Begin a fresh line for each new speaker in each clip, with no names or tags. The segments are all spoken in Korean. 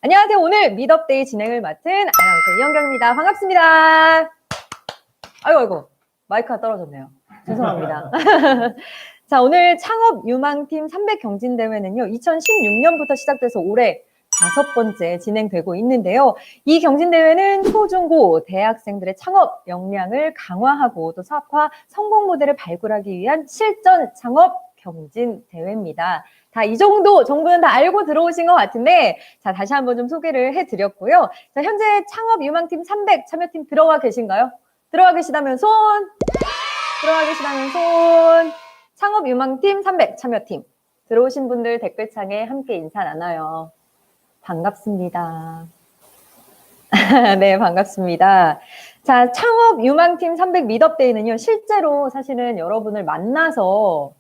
안녕하세요. 오늘 미더데이 진행을 맡은 아나운서 이현경입니다. 반갑습니다. 아이고, 마이크가 떨어졌네요. 죄송합니다. 자, 오늘 창업 유망팀 300 경진대회는요, 2016년부터 시작돼서 올해 5번째 진행되고 있는데요. 이 경진대회는 초, 중, 고 대학생들의 창업 역량을 강화하고 또 사업화 성공 모델을 발굴하기 위한 실전 창업 경진대회입니다. 다 이 정도 정보는 다 알고 들어오신 것 같은데, 자, 다시 한번 좀 소개를 해드렸고요. 자, 현재 창업 유망팀 300 참여팀 들어와 계신가요? 들어와 계시다면 손! 들어와 계시다면 손! 창업 유망팀 300 참여팀. 들어오신 분들 댓글창에 함께 인사 나눠요. 반갑습니다. 네, 반갑습니다. 자, 창업 유망팀 300 미더데이는요, 실제로 사실은 여러분을 만나서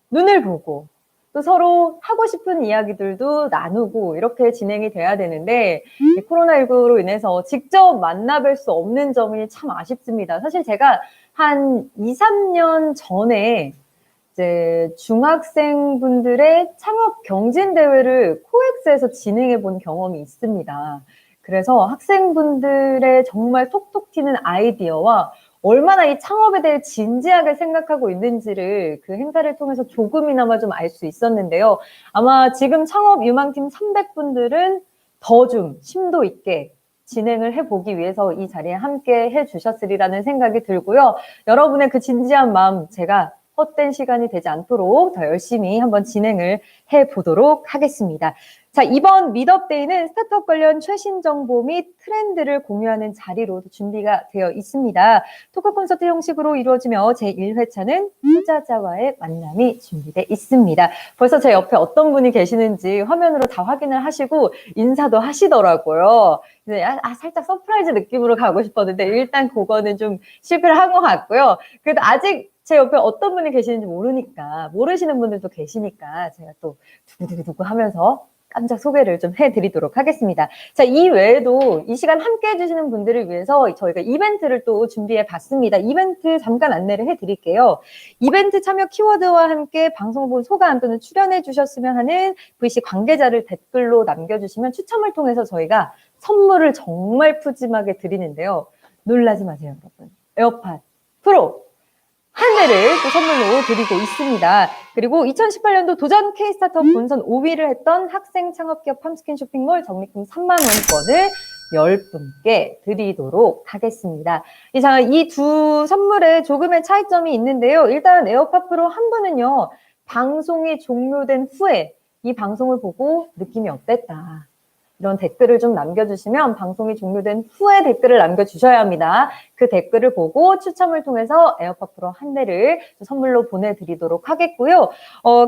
눈을 보고 또 서로 하고 싶은 이야기들도 나누고 이렇게 진행이 돼야 되는데 코로나19로 인해서 직접 만나뵐 수 없는 점이 참 아쉽습니다. 사실 제가 한 2, 3년 전에 이제 중학생분들의 창업 경진대회를 코엑스에서 진행해 본 경험이 있습니다. 그래서 학생분들의 정말 톡톡 튀는 아이디어와 얼마나 이 창업에 대해 진지하게 생각하고 있는지를 그 행사를 통해서 조금이나마 좀 알 수 있었는데요. 아마 지금 창업 유망팀 300분들은 더 좀 심도 있게 진행을 해보기 위해서 이 자리에 함께 해주셨으리라는 생각이 들고요. 여러분의 그 진지한 마음 제가 헛된 시간이 되지 않도록 더 열심히 한번 진행을 해보도록 하겠습니다. 자, 이번 미더데이는 스타트업 관련 최신 정보 및 트렌드를 공유하는 자리로 준비가 되어 있습니다. 토크 콘서트 형식으로 이루어지며 제1회차는 투자자와의 만남이 준비되어 있습니다. 벌써 제 옆에 어떤 분이 계시는지 화면으로 다 확인을 하시고 인사도 하시더라고요. 살짝 서프라이즈 느낌으로 가고 싶었는데 일단 그거는 좀 실패를 한 것 같고요. 그래도 아직 제 옆에 어떤 분이 계시는지 모르니까, 모르시는 분들도 계시니까 제가 또 두구두구 하면서 깜짝 소개를 좀 해드리도록 하겠습니다. 자, 이 외에도 이 시간 함께 해주시는 분들을 위해서 저희가 이벤트를 또 준비해 봤습니다. 이벤트 잠깐 안내를 해드릴게요. 이벤트 참여 키워드와 함께 방송 본 소감 또는 출연해 주셨으면 하는 VC 관계자를 댓글로 남겨주시면 추첨을 통해서 저희가 선물을 정말 푸짐하게 드리는데요. 놀라지 마세요, 여러분. 에어팟 프로 한 대를 또 선물로 드리고 있습니다. 그리고 2018년도 도전 K-스타트업 본선 5위를 했던 학생 창업기업 팜스킨 쇼핑몰 적립금 3만 원권을 10분께 드리도록 하겠습니다. 이 두 선물에 조금의 차이점이 있는데요. 일단 에어팟 프로 한 분은요, 방송이 종료된 후에 이 방송을 보고 느낌이 어땠다, 이런 댓글을 좀 남겨주시면 방송이 종료된 후에 댓글을 남겨주셔야 합니다. 그 댓글을 보고 추첨을 통해서 에어팟 프로 한 대를 선물로 보내드리도록 하겠고요.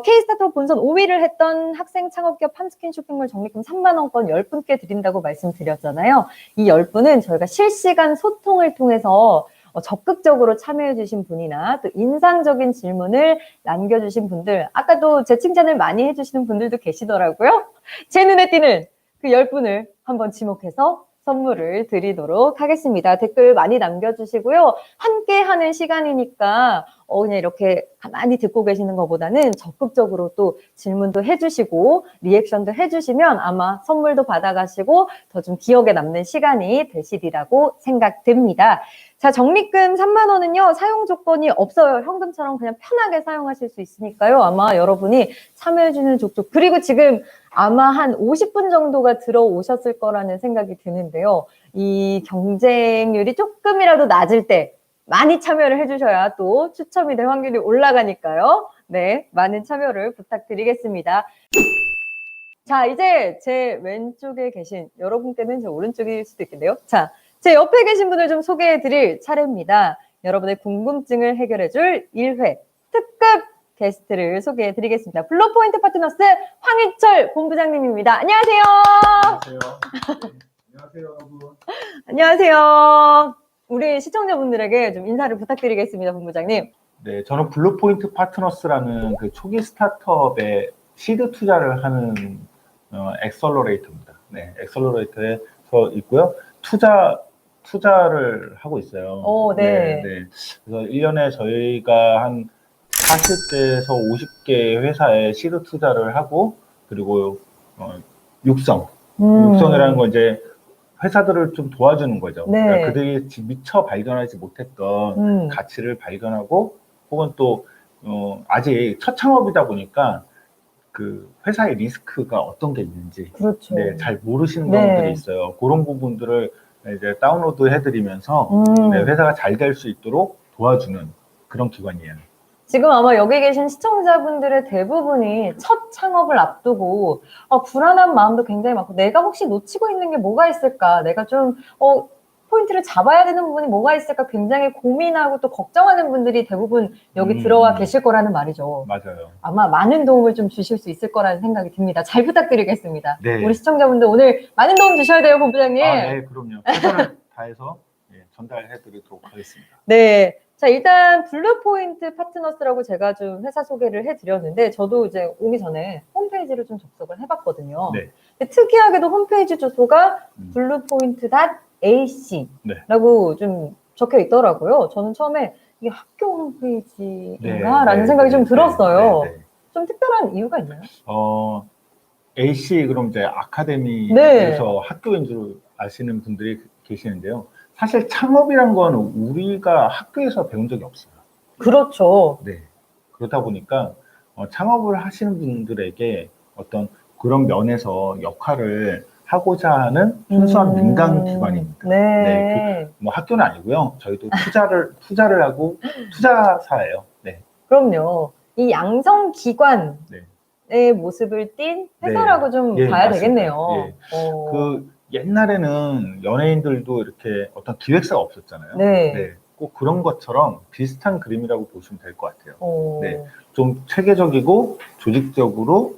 K-스타트업 본선 5위를 했던 학생 창업기업 팜스킨 쇼핑몰 적립금 3만 원권 10분께 드린다고 말씀드렸잖아요. 이 10분은 저희가 실시간 소통을 통해서 적극적으로 참여해주신 분이나 또 인상적인 질문을 남겨주신 분들, 아까도 제 칭찬을 많이 해주시는 분들도 계시더라고요. 제 눈에 띄는 그 10분을 한번 지목해서 선물을 드리도록 하겠습니다. 댓글 많이 남겨주시고요. 함께 하는 시간이니까 그냥 이렇게 가만히 듣고 계시는 것보다는 적극적으로 또 질문도 해주시고 리액션도 해주시면 아마 선물도 받아가시고 더 좀 기억에 남는 시간이 되시리라고 생각됩니다. 자, 적립금 3만 원은요, 사용 조건이 없어요. 현금처럼 그냥 편하게 사용하실 수 있으니까요. 아마 여러분이 참여해주는 족족, 그리고 지금 아마 한 50분 정도가 들어오셨을 거라는 생각이 드는데요. 이 경쟁률이 조금이라도 낮을 때 많이 참여를 해주셔야 또 추첨이 될 확률이 올라가니까요. 네, 많은 참여를 부탁드리겠습니다. 자, 이제 제 왼쪽에 계신 여러분께는 제 오른쪽일 수도 있겠네요. 자, 제 옆에 계신 분을 좀 소개해 드릴 차례입니다. 여러분의 궁금증을 해결해 줄 1회 특급 게스트를 소개해 드리겠습니다. 블루포인트 파트너스 황희철 본부장님입니다. 안녕하세요.
안녕하세요. 안녕하세요, 여러분.
안녕하세요. 우리 시청자분들에게 좀 인사를 부탁드리겠습니다, 본부장님.
네, 저는 블루포인트 파트너스라는 그 초기 스타트업에 시드 투자를 하는 엑셀러레이터입니다. 네, 엑셀러레이터에 서 있고요. 투자를 하고 있어요.
네.
네. 그래서 1년에 저희가 한 40대에서 50개 회사에 시드 투자를 하고, 그리고 육성, 육성이라는 건 이제 회사들을 좀 도와주는 거죠.
네.
그러니까 그들이 미처 발견하지 못했던 가치를 발견하고 혹은 또 아직 첫 창업이다 보니까 그 회사의 리스크가 어떤 게 있는지
그렇죠.
네, 잘 모르시는
네.
경우들이 있어요. 그런 부분들을 이제 다운로드 해드리면서 네, 회사가 잘 될 수 있도록 도와주는 그런 기관이에요.
지금 아마 여기 계신 시청자분들의 대부분이 첫 창업을 앞두고 불안한 마음도 굉장히 많고 내가 혹시 놓치고 있는 게 뭐가 있을까? 내가 좀 포인트를 잡아야 되는 부분이 뭐가 있을까? 굉장히 고민하고 또 걱정하는 분들이 대부분 여기 들어와 계실 거라는 말이죠.
맞아요.
아마 많은 도움을 좀 주실 수 있을 거라는 생각이 듭니다. 잘 부탁드리겠습니다.
네.
우리 시청자분들 오늘 많은 도움 주셔야 돼요, 본부장님.
네, 그럼요. 최선을 다해서 전달해드리도록 하겠습니다.
네. 자, 일단 블루포인트 파트너스라고 제가 좀 회사 소개를 해드렸는데 저도 이제 오기 전에 홈페이지를 좀 접속을 해봤거든요.
네.
근데 특이하게도 홈페이지 주소가 bluepoint.ac라고 좀 적혀 있더라고요. 저는 처음에 이게 학교 홈페이지인가라는 생각이 좀 들었어요. 좀 특별한 이유가 있나요?
AC 그럼 이제 아카데미에서 학교인 줄 아시는 분들이 계시는데요. 사실 창업이란 건 우리가 학교에서 배운 적이 없어요.
그렇죠.
네. 그러다 보니까 창업을 하시는 분들에게 어떤 그런 면에서 역할을 하고자 하는 순수한 민간 기관입니다.
네.
뭐 학교는 아니고요. 저희도 투자를 하고 투자사예요. 네.
그럼요. 이 양성 기관의 모습을 띈 회사라고 좀 봐야
맞습니다.
되겠네요.
예. 그 옛날에는 연예인들도 이렇게 어떤 기획사가 없었잖아요. 꼭 그런 것처럼 비슷한 그림이라고 보시면 될 것 같아요. 네. 좀 체계적이고 조직적으로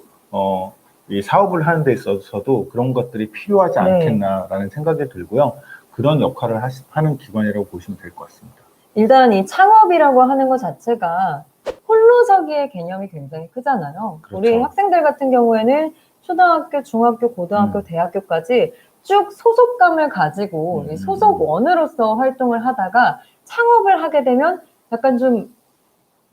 이 사업을 하는 데 있어서도 그런 것들이 필요하지 않겠나라는 생각이 들고요. 그런 역할을 하는 기관이라고 보시면 될 것 같습니다.
일단 이 창업이라고 하는 것 자체가 홀로서기의 개념이 굉장히 크잖아요.
그렇죠.
우리 학생들 같은 경우에는 초등학교, 중학교, 고등학교, 대학교까지 쭉 소속감을 가지고 이 소속원으로서 활동을 하다가 창업을 하게 되면 약간 좀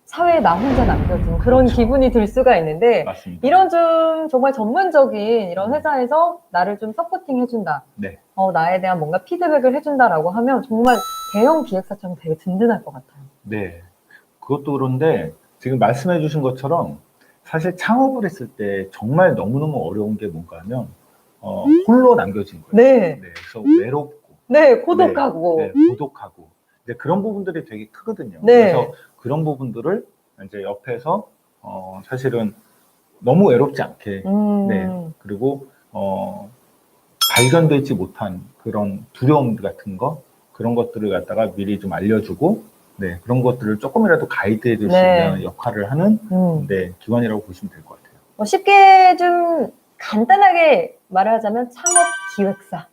사회에 나 혼자 남겨진 그런 기분이 들 수가 있는데
맞습니다.
이런 좀 정말 전문적인 이런 회사에서 나를 좀 서포팅 해준다. 나에 대한 뭔가 피드백을 해준다라고 하면 정말 대형 기획사처럼 되게 든든할 것 같아요.
네. 그것도 그런데 지금 말씀해 주신 것처럼 사실 창업을 했을 때 정말 너무너무 어려운 게 뭔가 하면 홀로 남겨진 거예요. 그래서 외롭고.
고독하고.
고독하고. 이제 그런 부분들이 되게 크거든요. 그래서 그런 부분들을 이제 옆에서 사실은 너무 외롭지 않게 그리고 발견되지 못한 그런 두려움 같은 거 그런 것들을 갖다가 미리 좀 알려주고 그런 것들을 조금이라도 가이드해 줄 수 있는 역할을 하는 기관이라고 보시면 될 것 같아요.
쉽게 좀 간단하게 말을 하자면 창업 기획사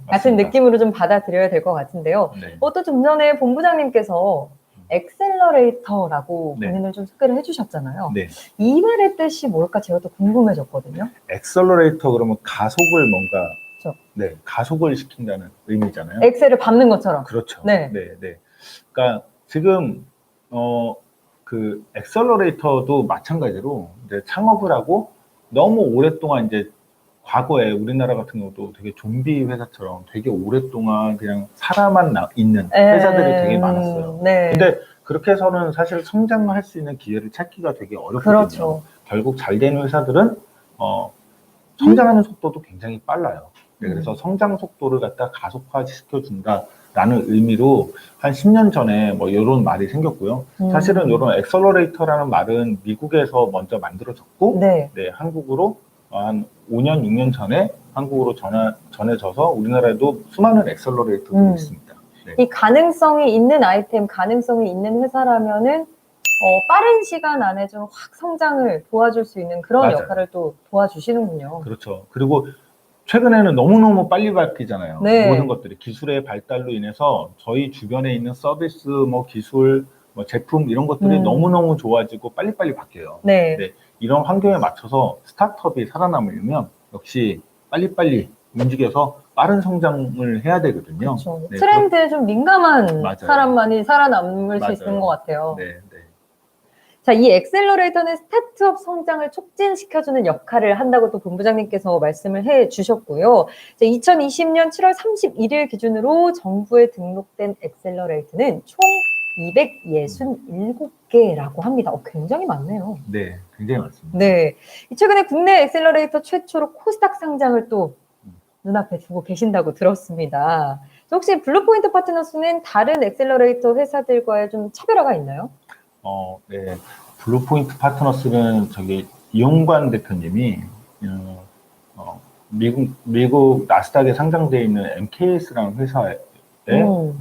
같은 느낌으로 좀 받아들여야 될 것 같은데요. 또 좀 전에 본부장님께서 엑셀러레이터라고 본인을 좀 소개를 해주셨잖아요. 이 말의 뜻이 뭘까 제가 또 궁금해졌거든요.
엑셀러레이터 그러면 가속을 뭔가 가속을 시킨다는 의미잖아요.
엑셀을 밟는 것처럼.
그렇죠. 그러니까 지금 그 엑셀러레이터도 마찬가지로 이제 창업을 하고 너무 오랫동안 이제 과거에 우리나라 같은 경우도 되게 좀비 회사처럼 되게 오랫동안 그냥 사람만 있는 회사들이 되게 많았어요. 근데 그렇게 해서는 사실 성장할 수 있는 기회를 찾기가 되게 어렵거든요. 결국 잘 되는 회사들은 성장하는 속도도 굉장히 빨라요. 그래서 성장 속도를 갖다 가속화시켜준다라는 의미로 한 10년 전에 뭐 이런 말이 생겼고요. 사실은 이런 엑셀러레이터라는 말은 미국에서 먼저 만들어졌고 한국으로 한 5년, 6년 전에 한국으로 전해져서 우리나라에도 수많은 엑셀러레이터들이 있습니다.
이 가능성이 있는 아이템, 가능성이 있는 회사라면은 빠른 시간 안에 좀 확 성장을 도와줄 수 있는 그런 역할을 또 도와주시는군요.
그렇죠. 그리고 최근에는 너무너무 빨리 바뀌잖아요. 모든 것들이 기술의 발달로 인해서 저희 주변에 있는 서비스, 뭐 기술, 뭐 제품 이런 것들이 너무너무 좋아지고 빨리빨리 바뀌어요. 이런 환경에 맞춰서 스타트업이 살아남으려면 역시 빨리빨리 움직여서 빠른 성장을 해야 되거든요.
트렌드에 좀 민감한 사람만이 살아남을 수 있는 것 같아요. 자, 이 엑셀러레이터는 스타트업 성장을 촉진시켜주는 역할을 한다고 또 본부장님께서 말씀을 해 주셨고요. 2020년 7월 31일 기준으로 정부에 등록된 엑셀러레이터는 총 267개라고 합니다. 굉장히 많네요.
네, 굉장히 많습니다.
네. 최근에 국내 엑셀러레이터 최초로 코스닥 상장을 또 눈앞에 두고 계신다고 들었습니다. 혹시 블루포인트 파트너스는 다른 엑셀러레이터 회사들과의 좀 차별화가 있나요?
네. 블루포인트 파트너스는 이용관 대표님이 미국 나스닥에 상장되어 있는 MKS라는 회사에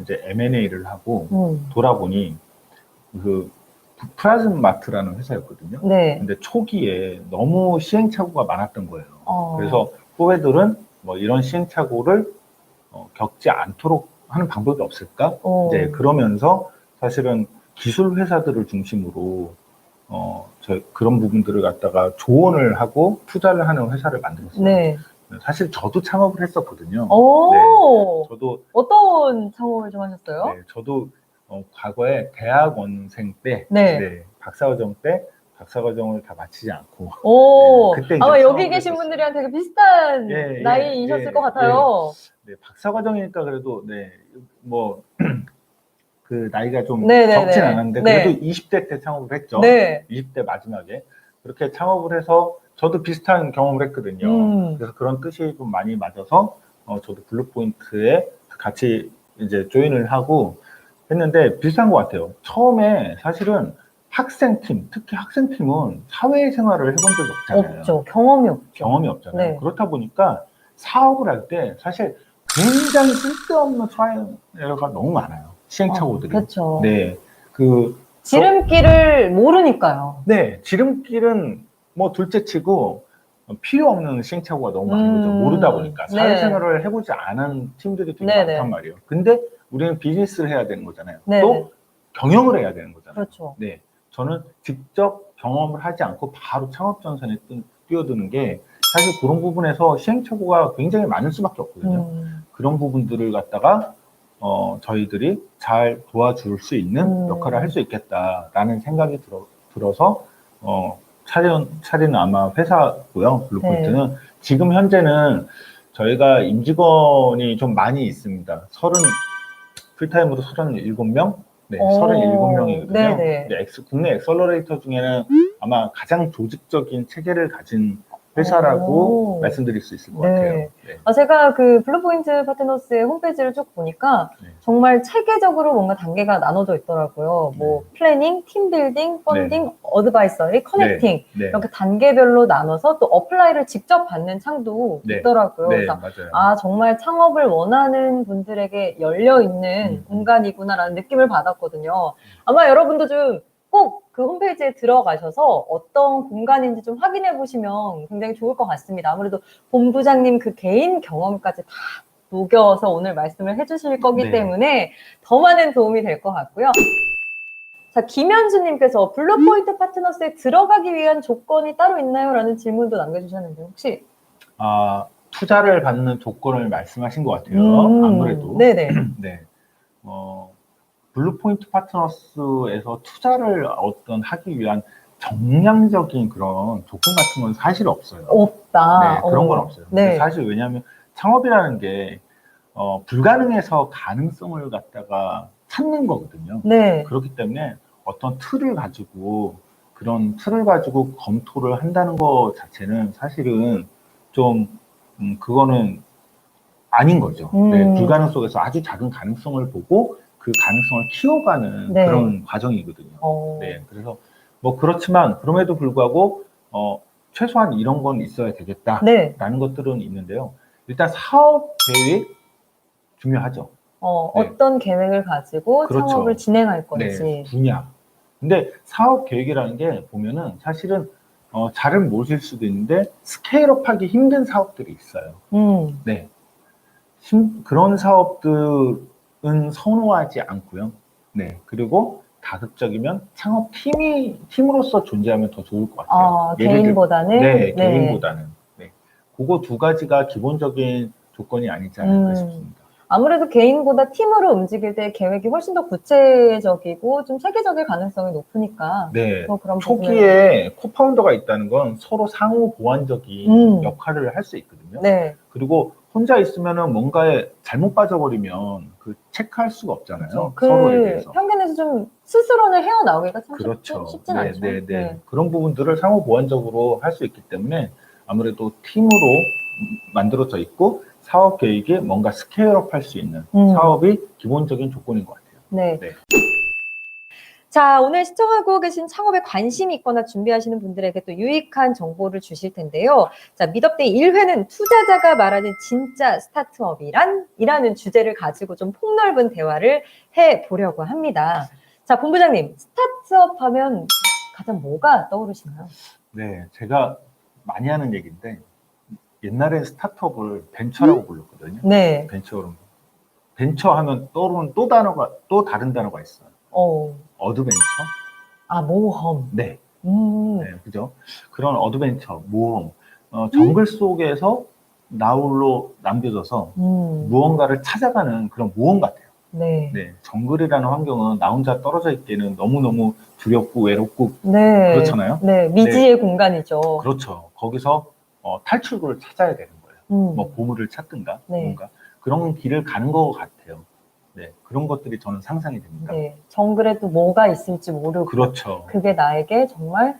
이제 M&A를 하고 돌아보니 그 프라즘마트라는 회사였거든요.
네.
근데 초기에 너무 시행착오가 많았던 거예요. 그래서 후배들은 뭐 이런 시행착오를 겪지 않도록 하는 방법이 없을까? 이제 그러면서 사실은 기술 회사들을 중심으로 그런 부분들을 갖다가 조언을 하고 투자를 하는 회사를 만들었어요.
네.
사실 저도 창업을 했었거든요.
네.
저도
어떤 창업을 좀 하셨어요?
네, 저도 과거에 대학원생 때,
네.
박사과정 때 박사과정을 다 마치지 않고 그때
아마
이제
여기
창업을
계신
했었어요.
분들이랑 되게 비슷한
예,
나이이셨을 것 같아요.
네, 박사과정이니까 그래도 뭐 그 나이가 좀
네네네.
적진 않았는데
네.
그래도 20대 때 창업을 했죠.
네.
20대 마지막에 그렇게 창업을 해서 저도 비슷한 경험을 했거든요. 그래서 그런 뜻이 좀 많이 맞아서 저도 블루포인트에 같이 이제 조인을 하고 했는데 비슷한 것 같아요. 처음에 사실은 학생팀, 특히 학생팀은 사회생활을 해본 적이 없잖아요.
없죠. 경험이 없죠.
경험이 없잖아요.
네.
그렇다 보니까 사업을 할 때 사실 굉장히 쓸데없는 트라이얼가 너무 많아요. 시행착오들이.
그렇죠.
네.
지름길을 모르니까요.
네. 지름길은 뭐 둘째 치고 필요 없는 시행착오가 너무 많은 거죠. 모르다 보니까. 사회생활을 해보지 않은 팀들이 되게 많단 말이에요. 근데 우리는 비즈니스를 해야 되는 거잖아요. 또 경영을 해야 되는 거잖아요.
그렇죠.
네. 저는 직접 경험을 하지 않고 바로 창업 전선에 뛰어드는 게 사실 그런 부분에서 시행착오가 굉장히 많을 수밖에 없거든요. 그런 부분들을 갖다가 저희들이 잘 도와줄 수 있는 역할을 할 수 있겠다라는 생각이 들어서 차리는 아마 회사고요. 블루포인트는 네. 지금 현재는 저희가 임직원이 좀 많이 있습니다. 풀타임으로 37명? 네, 37명이거든요. 근데 국내 엑셀러레이터 중에는 아마 가장 조직적인 체계를 가진 회사라고 말씀드릴 수 있을 것 같아요. 네.
제가 그 블루포인트 파트너스의 홈페이지를 쭉 보니까 정말 체계적으로 뭔가 단계가 나눠져 있더라고요. 뭐 플래닝, 팀빌딩, 펀딩, 어드바이서리, 커넥팅 이렇게 단계별로 나눠서 또 어플라이를 직접 받는 창도 있더라고요. 그래서 맞아요. 정말 창업을 원하는 분들에게 열려 있는 공간이구나라는 느낌을 받았거든요. 아마 여러분도 좀 꼭 그 홈페이지에 들어가셔서 어떤 공간인지 좀 확인해 보시면 굉장히 좋을 것 같습니다. 아무래도 본부장님 그 개인 경험까지 다 녹여서 오늘 말씀을 해주실 거기 때문에 더 많은 도움이 될 것 같고요. 자, 김현수님께서 블루포인트 파트너스에 들어가기 위한 조건이 따로 있나요? 라는 질문도 남겨주셨는데 혹시?
투자를 받는 조건을 말씀하신 것 같아요. 아무래도. 네네. 네. 블루포인트 파트너스에서 투자를 하기 위한 정량적인 그런 조건 같은 건 사실 없어요.
없다.
네, 그런 건 없어요. 사실 왜냐하면 창업이라는 게 불가능해서 가능성을 갖다가 찾는 거거든요. 그렇기 때문에 어떤 그런 틀을 가지고 검토를 한다는 것 자체는 사실은 좀 그거는 아닌 거죠. 불가능 속에서 아주 작은 가능성을 보고 그 가능성을 키워가는 그런 과정이거든요. 그래서 뭐 그렇지만 그럼에도 불구하고 최소한 이런 건 있어야 되겠다라는 것들은 있는데요. 일단 사업 계획 중요하죠.
어떤 계획을 가지고 창업을 진행할 건지.
분야. 근데 사업 계획이라는 게 보면은 사실은 잘은 모르실 수도 있는데 스케일업하기 힘든 사업들이 있어요. 그런 사업들은 선호하지 않고요. 그리고 다극적이면 팀으로서 존재하면 더 좋을 것 같아요. 개인보다는. 그거 두 가지가 기본적인 조건이 아니지 않을까 싶습니다.
아무래도 개인보다 팀으로 움직일 때 계획이 훨씬 더 구체적이고 좀 체계적일 가능성이 높으니까
네.
더 그런 부분을
초기에 코파운더가 있다는 건 서로 상호 보완적인 역할을 할 수 있거든요.
네,
그리고 혼자 있으면은 뭔가에 잘못 빠져버리면 그 체크할 수가 없잖아요.
그렇죠.
서로에
그
대해서.
편견에서 좀 스스로는 헤어나오기가 참
그렇죠.
쉽진
네,
않죠.
네, 네. 그런 부분들을 상호 보완적으로 할 수 있기 때문에 아무래도 팀으로 만들어져 있고 사업 계획에 뭔가 스케일업 할 수 있는 사업이 기본적인 조건인 것 같아요.
네.
네.
자, 오늘 시청하고 계신 창업에 관심이 있거나 준비하시는 분들에게 또 유익한 정보를 주실 텐데요. 자, 미더데이 1회는 투자자가 말하는 진짜 스타트업이란? 이라는 주제를 가지고 좀 폭넓은 대화를 해보려고 합니다. 자, 본부장님, 스타트업 하면 가장 뭐가 떠오르시나요?
네, 제가 많이 하는 얘기인데 옛날에 스타트업을 벤처라고 불렀거든요.
네.
벤처 하면 떠오르는 또 다른 단어가 있어요. 어드벤처?
아, 모험.
네.
네.
그죠? 그런 어드벤처, 모험, 정글 속에서 나홀로 남겨져서 무언가를 찾아가는 그런 모험 같아요.
네.
네. 정글이라는 환경은 나 혼자 떨어져 있기에는 너무너무 두렵고 외롭고
네.
그렇잖아요.
네. 미지의 공간이죠.
그렇죠. 거기서 탈출구를 찾아야 되는 거예요. 뭐 보물을 찾든가 뭔가 그런 길을 가는 것 같아요. 네, 그런 것들이 저는 상상이 됩니다.
네, 정글에 또 뭐가 있을지 모르고
그렇죠.
그게 나에게 정말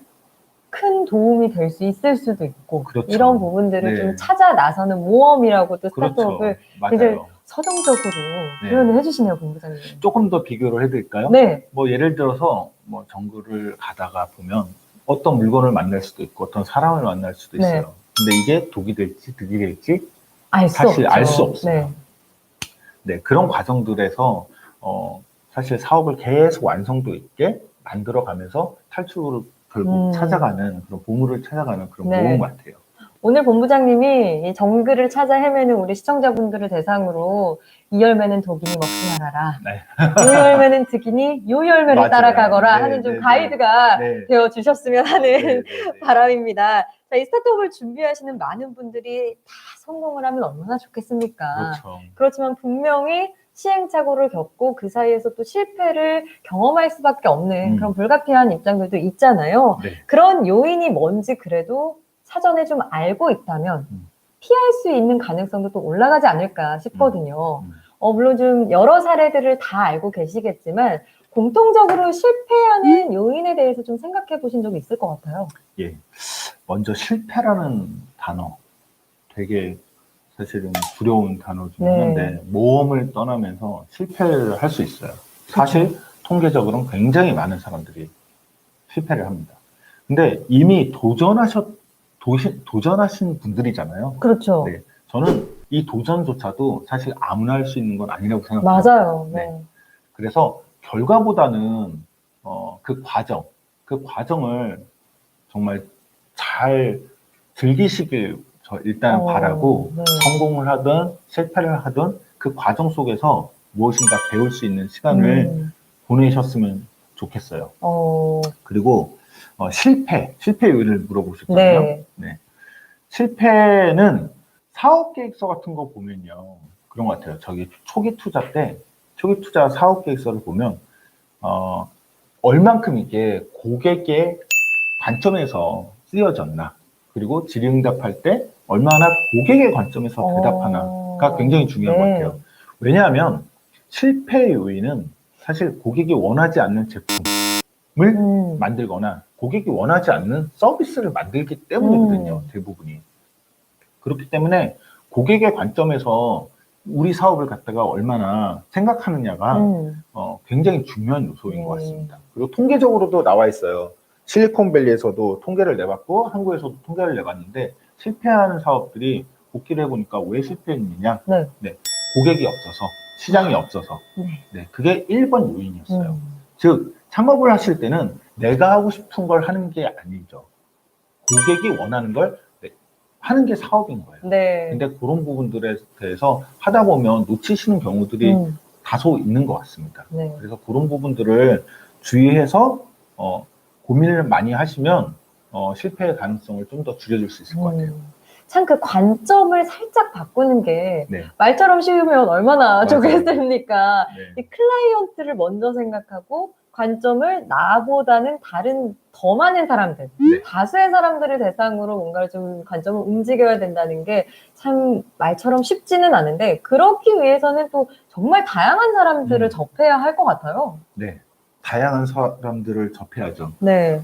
큰 도움이 될 수 있을 수도 있고
그렇죠.
이런 부분들을
네.
좀 찾아 나서는 모험이라고도 스타트업을 되게
맞아요.
서정적으로
네.
표현을 해주시네요, 본부장님.
조금 더 비교를 해드릴까요?
네.
뭐 예를 들어서 뭐 정글을 가다가 보면 어떤 물건을 만날 수도 있고 어떤 사람을 만날 수도 있어요.
네.
근데 이게 독이 될지 득이 될지
사실
알 수 없어요.
네.
네, 그런 과정들에서 사실 사업을 계속 완성도 있게 만들어가면서 탈출을 결국 찾아가는 그런 보물을 찾아가는 그런
네.
모험 같아요.
오늘 본부장님이 이 정글을 찾아 헤매는 우리 시청자분들을 대상으로 이 열매는 독이니 먹지 말아라.
네.
이 열매는 득이니 요 열매를
맞아요.
따라가거라
네,
하는 좀
네,
가이드가
네.
되어주셨으면 하는
네, 네, 네.
바람입니다. 자, 이 스타트업을 준비하시는 많은 분들이 다 성공을 하면 얼마나 좋겠습니까?
그렇죠.
그렇지만 분명히 시행착오를 겪고 그 사이에서 또 실패를 경험할 수밖에 없는 그런 불가피한 입장들도 있잖아요.
네.
그런 요인이 뭔지 그래도 사전에 좀 알고 있다면 피할 수 있는 가능성도 또 올라가지 않을까 싶거든요. 물론 좀 여러 사례들을 다 알고 계시겠지만 공통적으로 실패하는 요인에 대해서 좀 생각해 보신 적이 있을 것 같아요.
예. 먼저 실패라는 단어 되게 사실은 두려운 단어 중에 하나인데 모험을 떠나면서 실패를 할 수 있어요. 사실 통계적으로는 굉장히 많은 사람들이 실패를 합니다. 근데 이미 도전하신 분들이잖아요.
그렇죠.
네. 저는 이 도전조차도 사실 아무나 할 수 있는 건 아니라고 생각해요.
맞아요.
네. 그래서 결과보다는 그 과정을 정말 잘 즐기시길 저 일단 바라고 성공을 하든 실패를 하든 그 과정 속에서 무엇인가 배울 수 있는 시간을 보내셨으면 좋겠어요. 그리고 실패 요인을 물어보셨잖아요. 네. 실패는 사업 계획서 같은 거 보면요. 그런 것 같아요. 저기 초기 투자 사업 계획서를 보면 얼만큼 이게 고객의 관점에서 쓰여졌나, 그리고 질의응답할 때 얼마나 고객의 관점에서 대답하나가 굉장히 중요한 것 같아요. 왜냐하면 실패 요인은 사실 고객이 원하지 않는 제품을 만들거나 고객이 원하지 않는 서비스를 만들기 때문이거든요. 대부분이. 그렇기 때문에 고객의 관점에서 우리 사업을 갖다가 얼마나 생각하느냐가 굉장히 중요한 요소인 것 같습니다. 그리고 통계적으로도 나와 있어요. 실리콘밸리에서도 통계를 내봤고 한국에서도 통계를 내봤는데 실패하는 사업들이 복귀를 해보니까 왜 실패했느냐? 네. 고객이 없어서, 시장이 없어서. 네. 그게 1번 요인이었어요. 즉 창업을 하실 때는 내가 하고 싶은 걸 하는 게 아니죠. 고객이 원하는 걸 하는 게 사업인 거예요. 근데 그런 부분들에 대해서 하다 보면 놓치시는 경우들이 다소 있는 것 같습니다. 그래서 그런 부분들을 주의해서 고민을 많이 하시면 실패의 가능성을 좀 더 줄여줄 수 있을 것 같아요.
참 그 관점을 살짝 바꾸는 게
네.
말처럼 쉬우면 얼마나
맞아요.
좋겠습니까?
네.
이 클라이언트를 먼저 생각하고 관점을 나보다는 다른 더 많은 사람들,
네.
다수의 사람들을 대상으로 뭔가를 좀 관점을 움직여야 된다는 게 참 말처럼 쉽지는 않은데 그렇기 위해서는 또 정말 다양한 사람들을 접해야 할 것 같아요.
네. 다양한 사람들을 접해야죠.
네.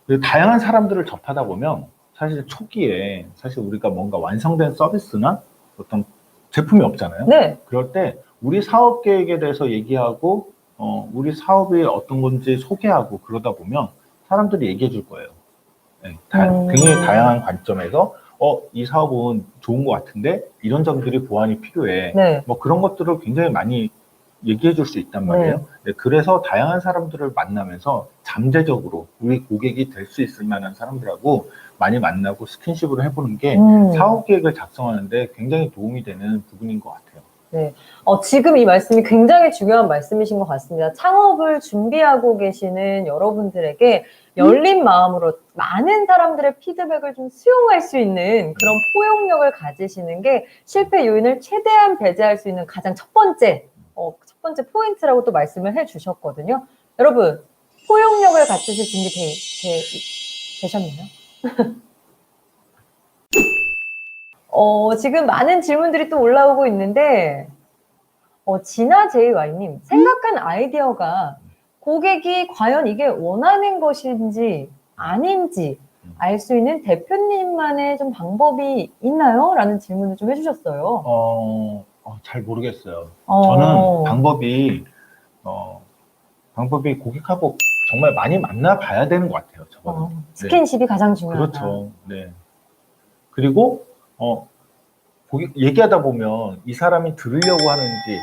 그리고 다양한 사람들을 접하다 보면 사실 초기에 사실 우리가 뭔가 완성된 서비스나 어떤 제품이 없잖아요.
네.
그럴 때 우리 사업 계획에 대해서 얘기하고 우리 사업이 어떤 건지 소개하고 그러다 보면 사람들이 얘기해 줄 거예요. 네, 굉장히 다양한 관점에서 이 사업은 좋은 것 같은데 이런 점들이 보완이 필요해.
네.
뭐 그런 것들을 굉장히 많이 얘기해 줄 수 있단 말이에요.
네.
네, 그래서 다양한 사람들을 만나면서 잠재적으로 우리 고객이 될 수 있을 만한 사람들하고 많이 만나고 스킨십을 해보는 게 사업 계획을 작성하는데 굉장히 도움이 되는 부분인 것 같아요.
네. 지금 이 말씀이 굉장히 중요한 말씀이신 것 같습니다. 창업을 준비하고 계시는 여러분들에게 열린 마음으로 많은 사람들의 피드백을 좀 수용할 수 있는 그런 포용력을 가지시는 게 실패 요인을 최대한 배제할 수 있는 가장 첫 번째 포인트라고 또 말씀을 해 주셨거든요. 여러분, 포용력을 갖추실 준비 되셨나요? 지금 많은 질문들이 또 올라오고 있는데, 진아제이와이님, 생각한 아이디어가 고객이 과연 이게 원하는 것인지 아닌지 알 수 있는 대표님만의 좀 방법이 있나요? 라는 질문을 좀 해주셨어요.
잘 모르겠어요. 저는 방법이 고객하고 정말 많이 만나봐야 되는 것 같아요. 저거는.
스킨십이 가장 중요하다.
그렇죠. 네. 그리고 고객 얘기하다 보면 이 사람이 들으려고 하는지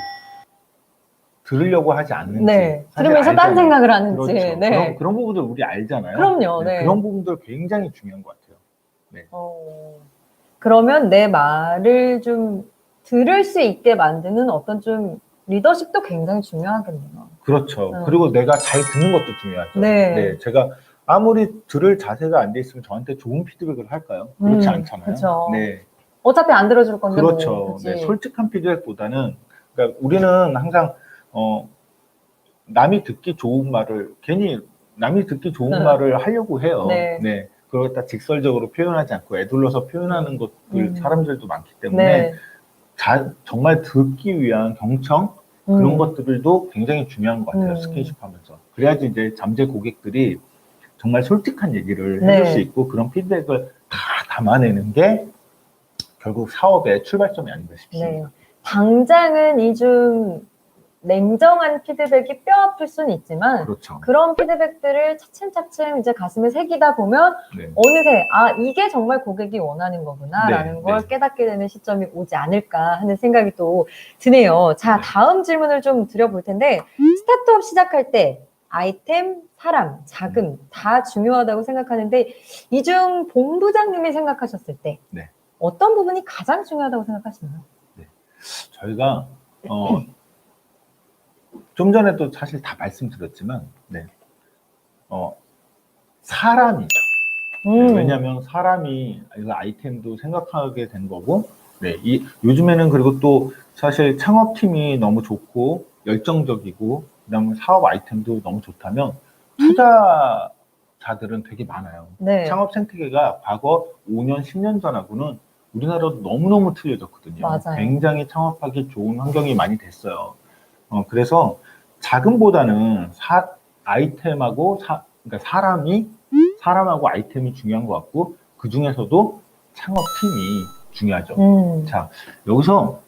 들으려고 하지 않는지
네.
사실
들으면서 딴
알잖아요.
생각을 하는지.
그렇죠.
네.
그런 부분들 우리 알잖아요.
그럼요. 네.
그런 부분들 굉장히 중요한 것 같아요. 네.
그러면 내 말을 좀 들을 수 있게 만드는 어떤 좀 리더십도 굉장히 중요하겠네요.
그렇죠. 그리고 내가 잘 듣는 것도 중요하죠.
네.
제가 아무리 들을 자세가 안 돼 있으면 저한테 좋은 피드백을 할까요? 그렇지 않잖아요.
그렇죠.
네.
어차피 안 들어줄 건데.
그렇죠. 네, 솔직한 피드백보다는 그러니까 우리는 항상 남이 듣기 좋은 말을 괜히 남이 듣기 좋은 말을 하려고 해요.
네.
그걸 다 직설적으로 표현하지 않고 애둘러서 표현하는 것들 사람들도 많기 때문에 정말 듣기 위한 경청 그런 것들도 굉장히 중요한 것 같아요. 스킨십 하면서. 그래야지 이제 잠재 고객들이 정말 솔직한 얘기를 해줄 수 있고 그런 피드백을 다 담아내는 게 결국 사업의 출발점이 아닌가 싶습니다.
네. 당장은 이 좀 냉정한 피드백이 뼈 아플 수는 있지만
그렇죠.
그런 피드백들을 차츰차츰 이제 가슴에 새기다 보면 어느새 이게 정말 고객이 원하는 거구나 라는 걸 깨닫게 되는 시점이 오지 않을까 하는 생각이 또 드네요. 자, 다음 질문을 좀 드려볼 텐데 스타트업 시작할 때 아이템, 사람, 자금 다 중요하다고 생각하는데 이 중 본부장님이 생각하셨을 때 어떤 부분이 가장 중요하다고 생각하시나요?
저희가 좀 전에도 사실 다 말씀드렸지만 사람이죠. 왜냐하면 사람이 아이템도 생각하게 된 거고 요즘에는 그리고 또 사실 창업팀이 너무 좋고 열정적이고 그다음에 사업 아이템도 너무 좋다면 투자자들은 되게 많아요. 창업 생태계가 과거 5년, 10년 전하고는 우리나라도 너무너무 틀려졌거든요.
맞아요.
굉장히 창업하기 좋은 환경이 많이 됐어요. 그래서 자금보다는 아이템하고 그러니까 사람하고 아이템이 중요한 것 같고 그 중에서도 창업팀이 중요하죠. 자, 여기서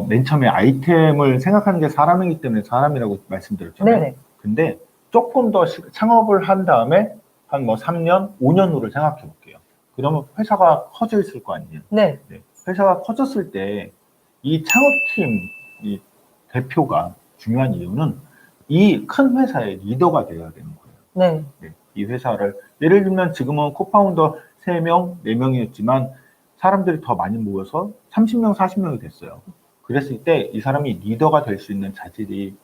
맨 처음에 아이템을 생각하는 게 사람이기 때문에 사람이라고 말씀드렸잖아요. 근데 조금 더 창업을 한 다음에 한 3년, 5년 후를 생각해 볼게요. 그러면 회사가 커져 있을 거 아니에요. 회사가 커졌을 때 이 창업팀 이 대표가 중요한 이유는 이 큰 회사의 리더가 되어야 되는 거예요. 이 회사를 예를 들면 지금은 코파운더 3명, 4명이었지만 사람들이 더 많이 모여서 30명, 40명이 됐어요. 그랬을 때 이 사람이 리더가 될 수 있는 자질이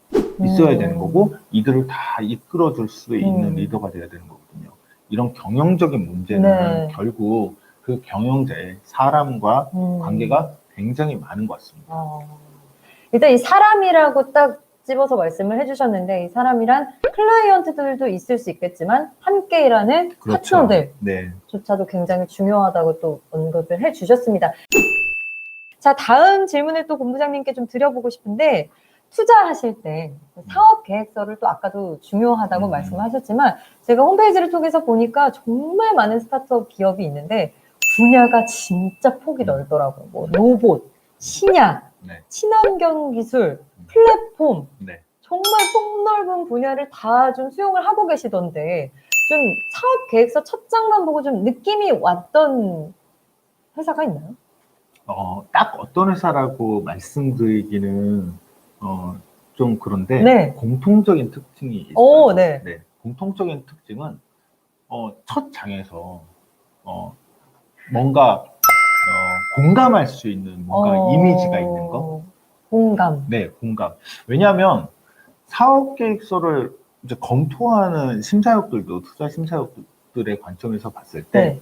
있어야 되는 거고 이들을 다 이끌어 줄 수 있는 리더가 돼야 되는 거거든요. 이런 경영적인 문제는
네.
결국 그 경영자의 사람과
음.
관계가 굉장히 많은 것 같습니다.
일단 이 사람이라고 딱 집어서 말씀을 해주셨는데 이 사람이란 클라이언트들도 있을 수 있겠지만 함께 일하는
그렇죠.
파트너들조차도 굉장히 중요하다고 또 언급을 해주셨습니다. 자, 다음 질문을 또 본부장님께 좀 드려보고 싶은데 투자하실 때 사업 계획서를 또 아까도 중요하다고 말씀하셨지만 제가 홈페이지를 통해서 보니까 정말 많은 스타트업 기업이 있는데 분야가 진짜 폭이 넓더라고요. 뭐 로봇, 신약, 친환경 기술, 플랫폼 정말 폭넓은 분야를 다 좀 수용을 하고 계시던데 좀 사업 계획서 첫 장만 보고 좀 느낌이 왔던 회사가 있나요?
딱 어떤 회사라고 말씀드리기는 좀 그런데 공통적인 특징이 있어요. 공통적인 특징은 첫 장에서 뭔가 공감할 수 있는 뭔가 이미지가 있는 거.
공감.
네, 공감. 왜냐하면 사업 계획서를 이제 검토하는 심사역들도 투자 심사역들의 관점에서 봤을 때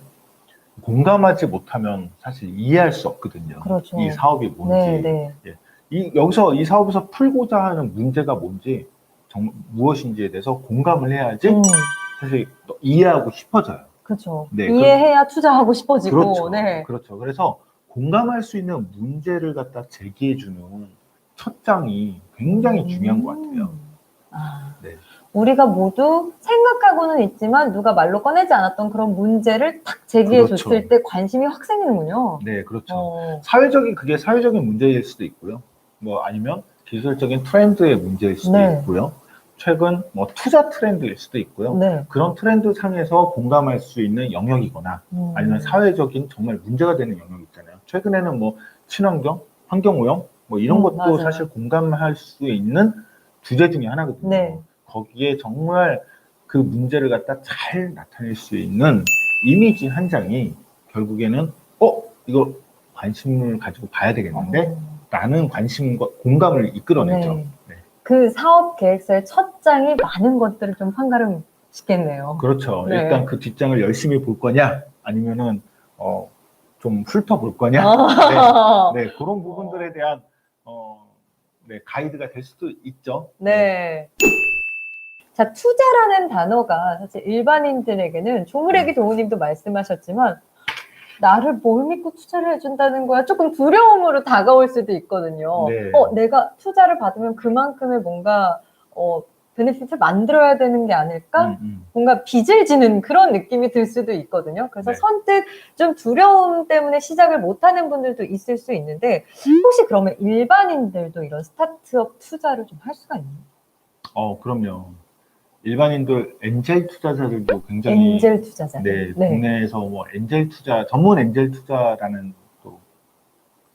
공감하지 못하면 사실 이해할 수 없거든요.
그렇죠.
이 사업이 뭔지. 여기서 이 사업에서 풀고자 하는 문제가 뭔지, 무엇인지에 대해서 공감을 해야지 사실 이해하고 싶어져요.
그렇죠. 이해해야 투자하고 싶어지고.
그렇죠. 그렇죠. 그래서 공감할 수 있는 문제를 갖다 제기해주는 첫 장이 굉장히 중요한 것 같아요. 우리가
모두 생각하고는 있지만 누가 말로 꺼내지 않았던 그런 문제를 탁 제기해 줬을 때 관심이 확 생기는군요.
네, 그렇죠. 그게 사회적인 문제일 수도 있고요. 뭐 아니면 기술적인 트렌드의 문제일 수도 있고요. 최근 뭐 투자 트렌드일 수도 있고요. 그런 트렌드 상에서 공감할 수 있는 영역이거나 아니면 사회적인 정말 문제가 되는 영역 있잖아요. 최근에는 뭐 친환경, 환경오염 뭐 이런 것도
맞아요.
사실 공감할 수 있는 주제 중에 하나거든요. 거기에 정말 그 문제를 갖다 잘 나타낼 수 있는 이미지 한 장이 결국에는 이거 관심을 가지고 봐야 되겠는데 라는 관심과 공감을 이끌어내죠.
그 사업 계획서의 첫 장이 많은 것들을 좀 판가름 짓겠네요.
그렇죠. 일단 그 뒷장을 열심히 볼 거냐 아니면은 좀 훑어볼 거냐 그런 부분들에 대한 가이드가 될 수도 있죠.
자, 투자라는 단어가 사실 일반인들에게는 조무래기 도우님도 말씀하셨지만 나를 뭘 믿고 투자를 해준다는 거야 조금 두려움으로 다가올 수도 있거든요. 내가 투자를 받으면 그만큼의 뭔가 베네핏을 만들어야 되는 게 아닐까? 뭔가 빚을 지는 그런 느낌이 들 수도 있거든요. 그래서 선뜻 좀 두려움 때문에 시작을 못하는 분들도 있을 수 있는데 혹시 그러면 일반인들도 이런 스타트업 투자를 좀 할 수가 있나요?
그럼요. 일반인들 엔젤 투자자들도 굉장히
엔젤 투자자들.
국내에서 뭐 엔젤 투자 전문 엔젤 투자라는 또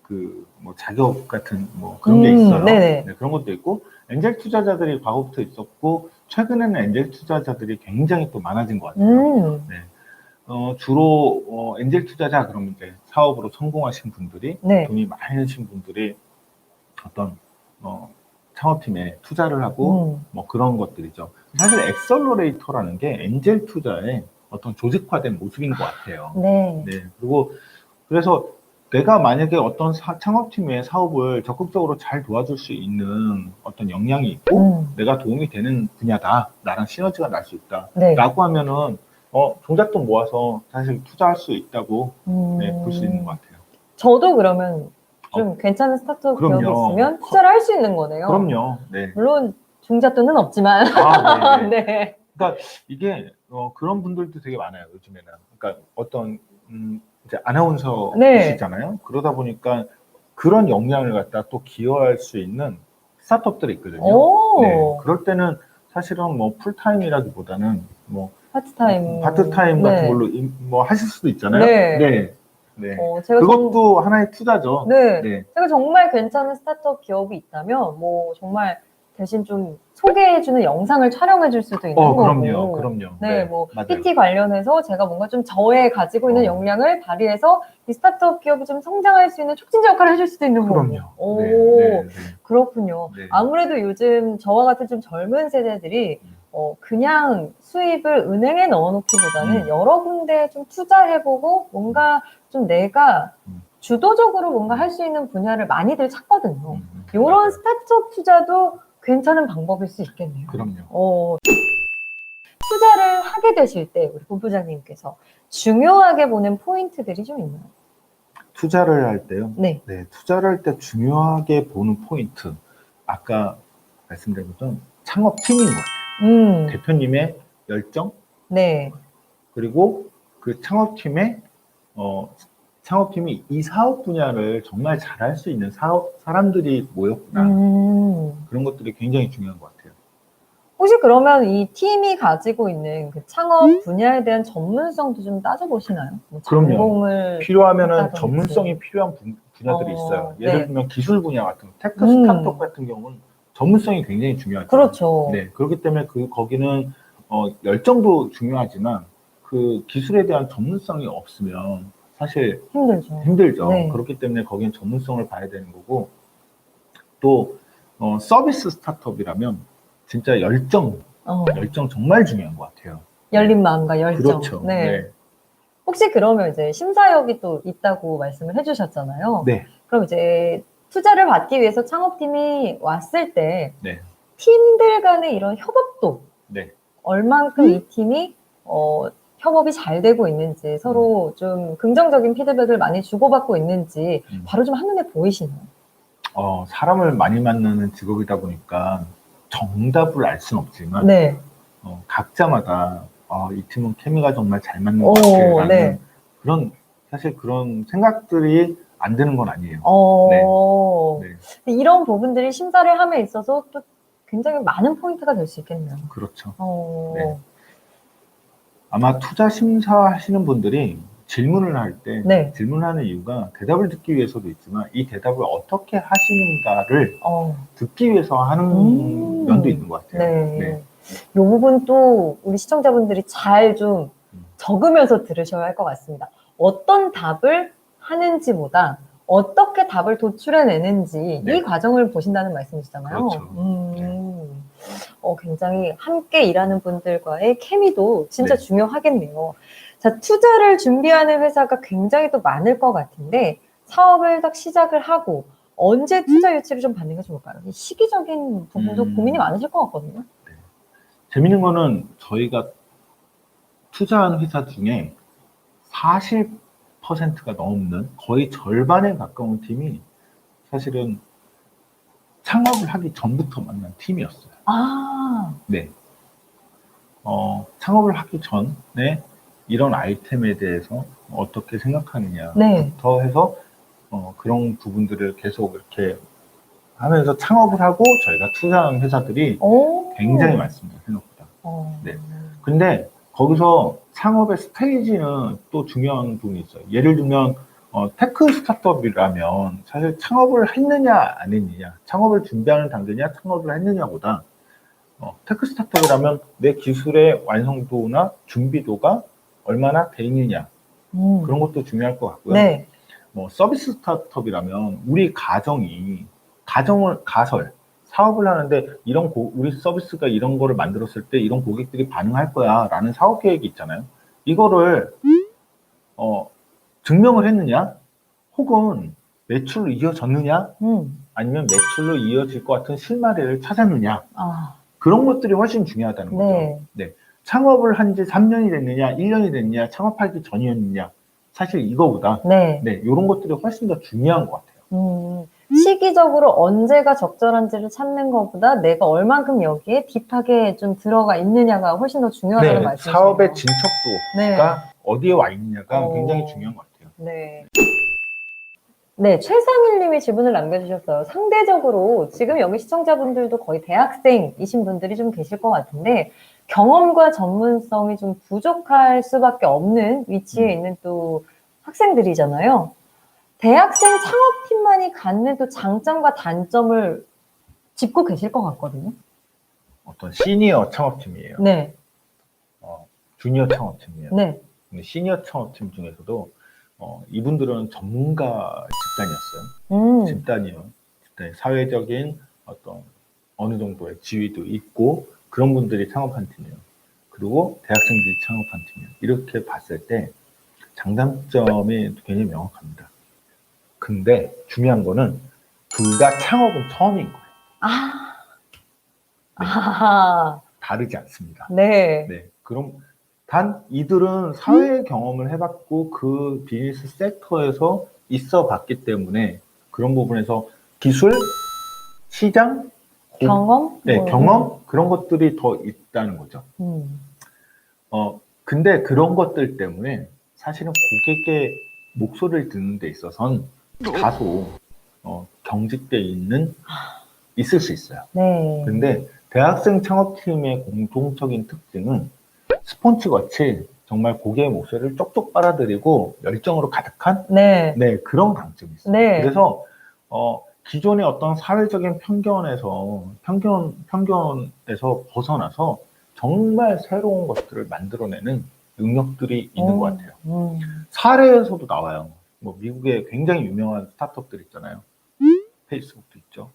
그 뭐 자격 같은 뭐 그런 게 있어요. 그런 것도 있고 엔젤 투자자들이 과거부터 있었고 최근에는 엔젤 투자자들이 굉장히 또 많아진 것 같아요. 주로 엔젤 투자자 그러면 이제 사업으로 성공하신 분들이 돈이 많으신 분들이 어떤 창업팀에 투자를 하고 뭐 그런 것들이죠. 사실 엑셀러레이터라는 게 엔젤 투자의 어떤 조직화된 모습인 것 같아요. 그리고 그래서 내가 만약에 어떤 창업팀의 사업을 적극적으로 잘 도와줄 수 있는 어떤 역량이 있고 내가 도움이 되는 분야다, 나랑 시너지가 날 수 있다 라고 하면은 종잣돈 모아서 사실 투자할 수 있다고 볼 수 있는 것 같아요.
저도 그러면 좀 괜찮은 스타트업 기업이 있으면 투자를 할 수 있는 거네요.
그럼요.
물론 종잣돈은 없지만.
그러니까 이게 그런 분들도 되게 많아요, 요즘에는. 그러니까 어떤 이제 아나운서이시잖아요. 그러다 보니까 그런 역량을 갖다 또 기여할 수 있는 스타트업들이 있거든요. 그럴 때는 사실은 뭐 풀타임이라기보다는 뭐 파트타임 같은 걸로 뭐 하실 수도 있잖아요. 그것도 하나의 투자죠.
제가 정말 괜찮은 스타트업 기업이 있다면 뭐 정말 대신 좀 소개해주는 영상을 촬영해줄 수도 있는 거고.
그럼요.
뭐 PT 관련해서 제가 뭔가 좀 저의 가지고 있는 역량을 발휘해서 이 스타트업 기업이 좀 성장할 수 있는 촉진자 역할을 해줄 수도 있는 거고. 그렇군요. 아무래도 요즘 저와 같은 좀 젊은 세대들이 그냥 수입을 은행에 넣어놓기보다는
음.
여러 군데 좀 투자해보고 뭔가 좀 내가 주도적으로 뭔가 할 수 있는 분야를 많이들 찾거든요. 이런
맞아요.
스타트업 투자도 괜찮은 방법일 수 있겠네요.
그럼요.
투자를 하게 되실 때 우리 본부장님께서 중요하게 보는 포인트들이 좀 있나요?
투자를 할 때요.
네.
네, 투자를 할 때 중요하게 보는 포인트. 아까 말씀드린 것처럼 창업팀인 것 같아요. 대표님의 열정,
네.
그리고 그 창업팀이 이 사업 분야를 정말 잘할 수 있는 사람들이 모였구나. 그런 것들이 굉장히 중요한 것 같아요.
혹시 그러면 이 팀이 가지고 있는 그 창업 분야에 대한 전문성도 좀 따져보시나요? 뭐
그럼요.
전공을
필요하면은
한다든지.
전문성이 필요한 분야들이 있어요. 예를
네.
들면 기술 분야 같은 거, 테크 스타트업 같은 경우는 전문성이 굉장히 중요하죠.
그렇죠.
네, 그렇기 때문에 거기는 열정도 중요하지만 그 기술에 대한 전문성이 없으면 사실 힘들죠.
네.
그렇기 때문에 거기는 전문성을 봐야 되는 거고, 또 서비스 스타트업이라면 진짜 열정 정말 중요한 것 같아요.
열린 마음과 열정.
그렇죠.
네. 혹시 그러면 이제 심사역이 또 있다고 말씀을 해주셨잖아요.
네.
그럼 이제 투자를 받기 위해서 창업팀이 왔을 때
네.
팀들 간의 이런 협업도
네.
얼만큼 이 팀이 협업이 잘 되고 있는지 서로 좀 긍정적인 피드백을 많이 주고받고 있는지 바로 좀 한눈에 보이시나요?
사람을 많이 만나는 직업이다 보니까 정답을 알 수는 없지만
네.
각자마다 이 팀은 케미가 정말 잘 맞는 것 같아라는
네.
사실 그런 생각들이 안 드는 건 아니에요. 네.
이런 부분들이 심사를 함에 있어서 또 굉장히 많은 포인트가 될 수 있겠네요.
그렇죠. 네. 아마 투자 심사하시는 분들이 질문을 할 때 질문하는 이유가 대답을 듣기 위해서도 있지만 이 대답을 어떻게 하시는가를 듣기 위해서 하는 면도 있는 것 같아요.
네. 이 부분 또 우리 시청자분들이 잘 좀 적으면서 들으셔야 할 것 같습니다. 어떤 답을 하는지보다 어떻게 답을 도출해내는지 이 과정을 보신다는 말씀이시잖아요.
그렇죠.
굉장히 함께 일하는 분들과의 케미도 진짜 중요하겠네요. 자, 투자를 준비하는 회사가 굉장히 또 많을 것 같은데 사업을 딱 시작을 하고 언제 투자 유치를 좀 받는 게 좋을까요? 시기적인 부분도 고민이 많으실 것 같거든요.
재밌는 거는 저희가 투자한 회사 중에 40%가 넘는 거의 절반에 가까운 팀이 사실은 창업을 하기 전부터 만난 팀이었어요. 네. 창업을 하기 전에 이런 아이템에 대해서 어떻게 생각하느냐부터 해서 그런 부분들을 계속 이렇게 하면서 창업을 하고 저희가 투자한 회사들이 굉장히 많습니다. 생각보다. 네. 근데 거기서 창업의 스테이지는 또 중요한 부분이 있어요. 예를 들면 테크 스타트업이라면 사실 창업을 했느냐 안 했느냐, 창업을 준비하는 단계냐 창업을 했느냐보다 테크 스타트업이라면 내 기술의 완성도나 준비도가 얼마나 돼 있느냐, 그런 것도 중요할 것 같고요. 서비스 스타트업이라면 우리 사업을 하는데 우리 서비스가 이런 거를 만들었을 때 이런 고객들이 반응할 거야 라는 사업 계획이 있잖아요. 이거를 증명을 했느냐, 혹은 매출로 이어졌느냐, 아니면 매출로 이어질 것 같은 실마리를 찾았느냐, 그런 것들이 훨씬 중요하다는 거죠. 창업을 한 지 3년이 됐느냐, 1년이 됐느냐, 창업하기 전이었느냐, 사실 이거보다 이런 것들이 훨씬 더 중요한 것 같아요.
시기적으로 언제가 적절한지를 찾는 것보다 내가 얼만큼 여기에 딥하게 좀 들어가 있느냐가 훨씬 더 중요하다는 말씀이시죠.
사업의 진척도가 어디에 와 있느냐가 굉장히 중요한 것 같아요.
최상일 님이 질문을 남겨주셨어요. 상대적으로 지금 여기 시청자분들도 거의 대학생이신 분들이 좀 계실 것 같은데 경험과 전문성이 좀 부족할 수밖에 없는 위치에 있는 또 학생들이잖아요. 대학생 창업팀만이 갖는 또 장점과 단점을 짚고 계실 것 같거든요.
어떤 시니어 창업팀이에요. 주니어 창업팀이에요. 근데 시니어 창업팀 중에서도 이분들은 전문가 집단이었어요. 집단이 사회적인 어느 정도의 지위도 있고 그런 분들이 창업한 팀이에요. 그리고 대학생들이 창업한 팀이에요. 이렇게 봤을 때 장단점이 굉장히 명확합니다. 근데 중요한 거는 둘 다 창업은 처음인 거예요.
아,
네.
아,
다르지 않습니다.
네.
네. 그럼 단 이들은 사회 경험을 해봤고 그 비즈니스 섹터에서 있어 봤기 때문에 그런 부분에서 기술, 시장,
경험?
네,
뭐,
경험 그런 것들이 더 있다는 거죠. 근데 그런 것들 때문에 사실은 고객의 목소리를 듣는 데 있어서는 다소 경직돼 있을 수 있어요.
네.
근데 대학생 창업팀의 공통적인 특징은 스폰지같이 정말 고객의 목소리를 쪽쪽 빨아들이고 열정으로 가득한
네.
네, 그런 강점이 있어요.
네.
그래서 기존의 어떤 사회적인 편견에서 벗어나서 정말 새로운 것들을 만들어내는 능력들이 있는 것 같아요. 사례에서도 나와요. 뭐 미국에 굉장히 유명한 스타트업들 있잖아요. 페이스북도 있죠.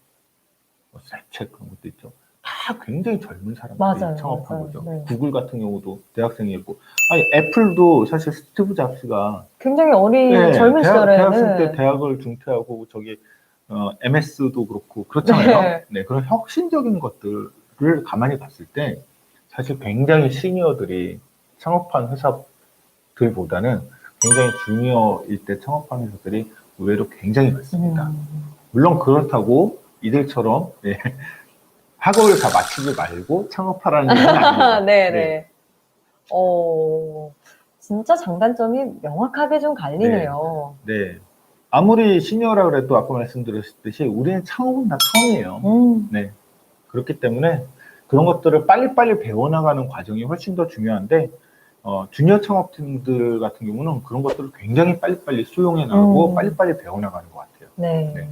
뭐 스냅챗 그런 것도 있죠. 다 굉장히 젊은 사람들이
맞아요,
창업한
맞아요.
거죠.
네.
구글 같은 경우도 대학생이었고, 아니 애플도 사실 스티브 잡스가
굉장히 어린
네,
젊은
대학생 때
시절에는
대학을 중퇴하고 저기 MS도 그렇고 그렇잖아요.
네.
네, 그런 혁신적인 것들을 가만히 봤을 때 사실 굉장히 시니어들이 창업한 회사들보다는 굉장히 주니어일 때 창업한 회사들이 의외로 굉장히 많습니다. 물론 그렇다고 이들처럼 네, 학업을 다 마치지 말고 창업하라는 건 아니에요.
네네. 진짜 장단점이 명확하게 좀 갈리네요.
네. 아무리 시니어라 그래도 아까 말씀드렸듯이 우리는 창업은 다 처음이에요. 네. 그렇기 때문에 그런 것들을 빨리빨리 배워나가는 과정이 훨씬 더 중요한데, 주니어 창업팀들 같은 경우는 그런 것들을 굉장히 빨리빨리 수용해 나가고 빨리빨리 배워나가는 것 같아요.
네.
네.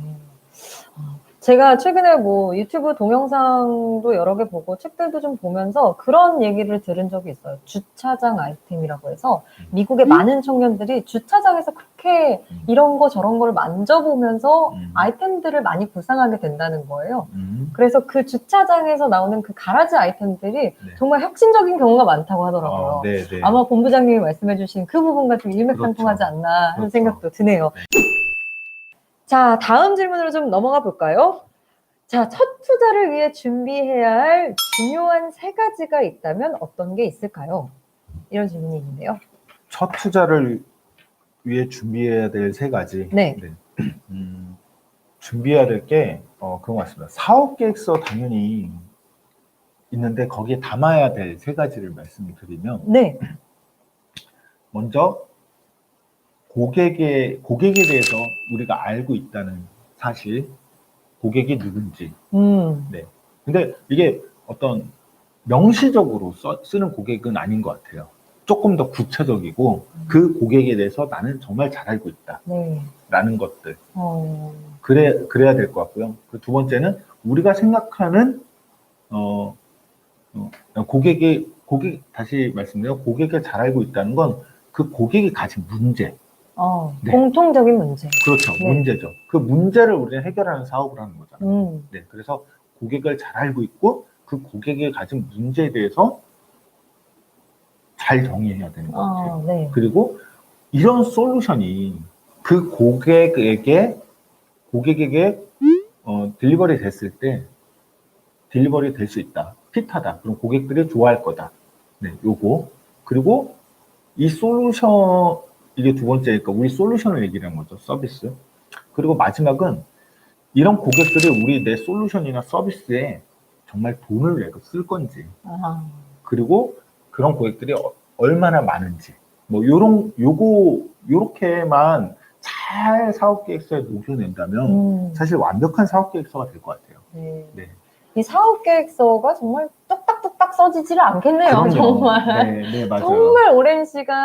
제가 최근에 뭐 유튜브 동영상도 여러 개 보고 책들도 좀 보면서 그런 얘기를 들은 적이 있어요. 주차장 아이템이라고 해서 미국의 많은 청년들이 주차장에서 그렇게 이런 거 저런 걸 만져보면서 아이템들을 많이 구상하게 된다는 거예요. 그래서 그 주차장에서 나오는 그 가라지 아이템들이 정말 혁신적인 경우가 많다고 하더라고요.
네.
아마 본부장님이 말씀해주신 그 부분과 좀 일맥상통하지 않나 하는 생각도 드네요. 자, 다음 질문으로 좀 넘어가 볼까요? 자, 첫 투자를 위해 준비해야 할 중요한 3가지가 있다면 어떤 게 있을까요? 이런 질문이 있는데요.
첫 투자를 위해 준비해야 될 3가지.
네.
준비해야 될 게, 그런 것 같습니다. 사업 계획서 당연히 있는데 거기에 담아야 될 3가지를 말씀을 드리면,
네.
먼저 고객에 대해서 우리가 알고 있다는 사실, 고객이 누군지. 네. 근데 이게 어떤 명시적으로 쓰는 고객은 아닌 것 같아요. 조금 더 구체적이고 그 고객에 대해서 나는 정말 잘 알고 있다.
네.
라는 것들. 그래야 될 것 같고요. 그 두 번째는 우리가 생각하는 다시 말씀드려 고객이 잘 알고 있다는 건 그 고객이 가진 문제. 네.
공통적인 문제.
그렇죠.
네.
문제죠. 그 문제를 우리는 해결하는 사업을 하는 거잖아요. 네. 그래서 고객을 잘 알고 있고 그 고객이 가진 문제에 대해서 잘 정의해야 되는 것 같아요.
네.
그리고 이런 솔루션이 그 고객에게 딜리버리 됐을 때 딜리버리 될 수 있다. 핏하다. 그럼 고객들이 좋아할 거다. 네, 요거. 그리고 이 솔루션, 이게 두 번째니까 우리 솔루션을 얘기를 한 거죠. 서비스. 그리고 마지막은 이런 고객들이 내 솔루션이나 서비스에 정말 돈을 내고 쓸 건지. 그리고 그런 고객들이 얼마나 많은지. 뭐 요렇게만 잘 사업 계획서에 녹여낸다면 사실 완벽한 사업 계획서가 될 것 같아요.
네. 이 사업 계획서가 정말 뚝딱뚝딱 써지지를 않겠네요.
그럼요.
정말.
네, 맞아요.
정말 오랜 시간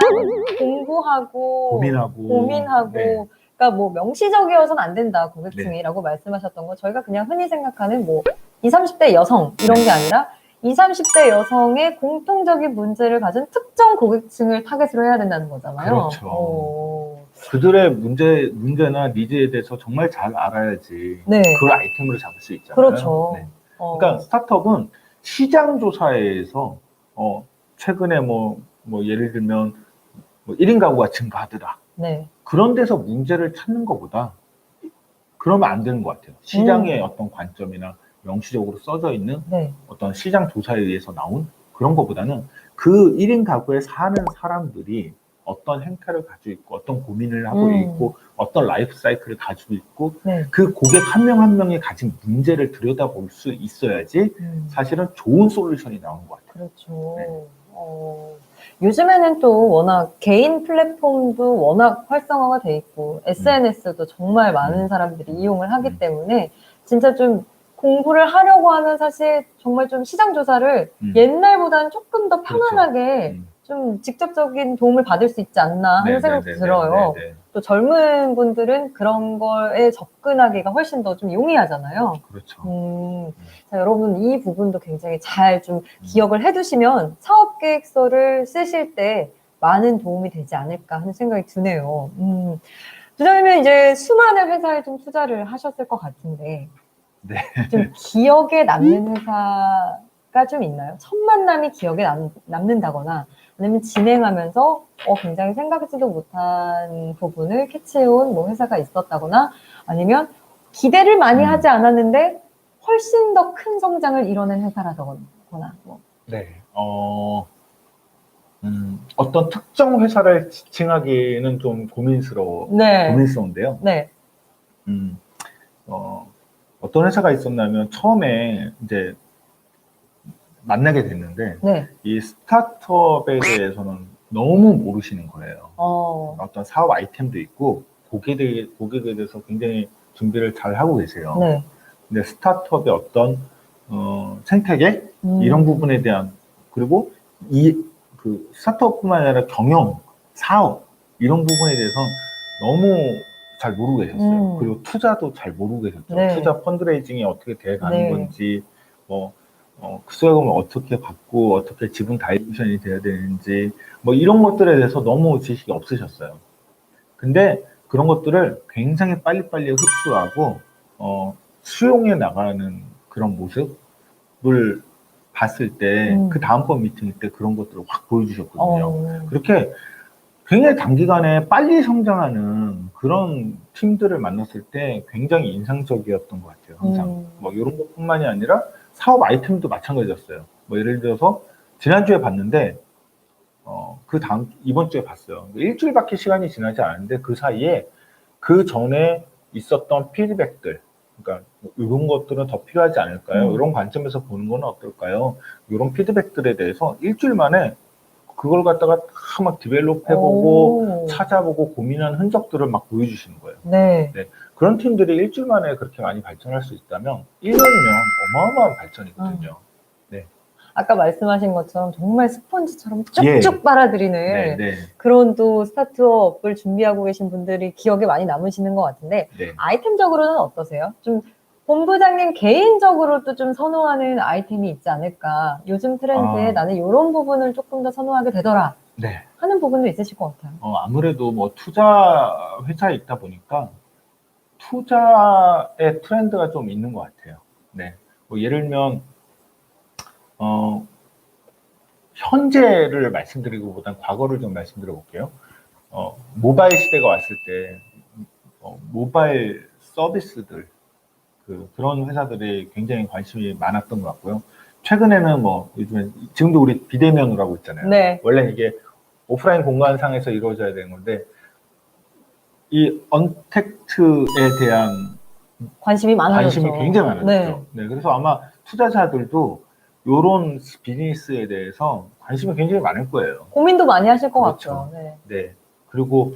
공부하고 고민하고
네.
그러니까 뭐 명시적이어서는 안 된다 고객층이라고 말씀하셨던 거 저희가 그냥 흔히 생각하는 뭐 20, 30대 여성 이런 게 아니라 20, 30대 여성의 공통적인 문제를 가진 특정 고객층을 타겟으로 해야 된다는 거잖아요.
그렇죠. 그들의 문제나 니즈에 대해서 정말 잘 알아야지
네.
그걸 아이템으로 잡을 수 있잖아요.
그렇죠.
네. 그러니까 스타트업은 시장 조사에서 최근에 예를 들면 1인 가구가 증가하더라.
네.
그런 데서 문제를 찾는 것보다 그러면 안 되는 것 같아요. 시장의 어떤 관점이나 명시적으로 써져 있는
네.
어떤 시장 조사에 의해서 나온 그런 것보다는 그 1인 가구에 사는 사람들이 어떤 행태를 가지고 있고 어떤 고민을 하고 있고 어떤 라이프 사이클을 가지고 있고
네.
그 고객 한 명 한 명이 가진 문제를 들여다볼 수 있어야지 사실은 좋은 솔루션이 나오는 것 같아요.
그렇죠.
네.
요즘에는 또 워낙 개인 플랫폼도 워낙 활성화가 돼 있고 SNS도 정말 많은 사람들이 이용을 하기 때문에 진짜 좀 공부를 하려고 하면 사실 정말 좀 시장 조사를 옛날보다는 조금 더 편안하게
그렇죠.
좀 직접적인 도움을 받을 수 있지 않나 하는 생각도 들어요.
네.
또 젊은 분들은 그런 거에 접근하기가 훨씬 더 좀 용이하잖아요.
그렇죠.
자, 여러분 이 부분도 굉장히 잘 좀 기억을 해두시면 사업 계획서를 쓰실 때 많은 도움이 되지 않을까 하는 생각이 드네요. 부장님은 이제 수많은 회사에 좀 투자를 하셨을 것 같은데
네.
좀 기억에 남는 회사가 좀 있나요? 첫 만남이 기억에 남는다거나 아니면 진행하면서 굉장히 생각지도 못한 부분을 캐치해온 뭐 회사가 있었다거나 아니면 기대를 많이 하지 않았는데 훨씬 더 큰 성장을 이뤄낸 회사라거나 뭐.
네. 어떤 특정 회사를 지칭하기는 좀 고민스러운데요.
네.
어떤 회사가 있었냐면 처음에 이제 만나게 됐는데
네.
이 스타트업에 대해서는 너무 모르시는 거예요. 어떤 사업 아이템도 있고 고객에 대해서 굉장히 준비를 잘 하고 계세요.
네.
근데 스타트업의 어떤 생태계 이런 부분에 대한 그리고 그 스타트업뿐만 아니라 경영, 사업 이런 부분에 대해서 너무 잘 모르고 계셨어요. 그리고 투자도 잘 모르고 계셨죠.
네.
투자 펀드레이징이 어떻게 돼 가는
네.
건지, 그 수익금을 어떻게 받고 어떻게 지분 다이비션이 돼야 되는지, 이런 것들에 대해서 너무 지식이 없으셨어요. 근데 그런 것들을 굉장히 빨리빨리 흡수하고 수용해 나가는 그런 모습을 봤을 때 그 다음번 미팅 때 그런 것들을 확 보여주셨거든요. 그렇게 굉장히 단기간에 빨리 성장하는 그런 팀들을 만났을 때 굉장히 인상적이었던 것 같아요. 항상 이런 것뿐만이 아니라 사업 아이템도 마찬가지였어요. 예를 들어서 지난주에 봤는데 이번 주에 봤어요. 일주일밖에 시간이 지나지 않았는데 그 사이에 그 전에 있었던 피드백들, 그러니까 이런 것들은 더 필요하지 않을까요? 이런 관점에서 보는 건 어떨까요? 이런 피드백들에 대해서 일주일 만에 그걸 갖다가 다 막 디벨롭 해보고 찾아보고 고민한 흔적들을 막 보여주시는 거예요.
네.
그런 팀들이 일주일 만에 그렇게 많이 발전할 수 있다면 1년이면 어마어마한 발전이거든요.
아까 말씀하신 것처럼 정말 스펀지처럼 쭉쭉 빨아들이는 그런 또 스타트업을 준비하고 계신 분들이 기억에 많이 남으시는 것 같은데 아이템적으로는 어떠세요? 좀 본부장님 개인적으로도 좀 선호하는 아이템이 있지 않을까? 요즘 트렌드에 나는 이런 부분을 조금 더 선호하게 되더라 하는 부분도 있으실 것 같아요.
아무래도 투자 회사에 있다 보니까 투자의 트렌드가 좀 있는 것 같아요. 예를 들면 현재를 말씀드리기보다는 과거를 좀 말씀드려 볼게요. 모바일 시대가 왔을 때 모바일 서비스들 그런 회사들이 굉장히 관심이 많았던 것 같고요. 최근에는 요즘에 지금도 우리 비대면으로 하고 있잖아요. 원래 이게 오프라인 공간상에서 이루어져야 되는 건데 이 언택트에 대한 관심이 굉장히 많아졌죠. 그래서 아마 투자자들도 이런 비즈니스에 대해서 관심이 굉장히 많을 거예요.
고민도 많이 하실 것 같고요.
그리고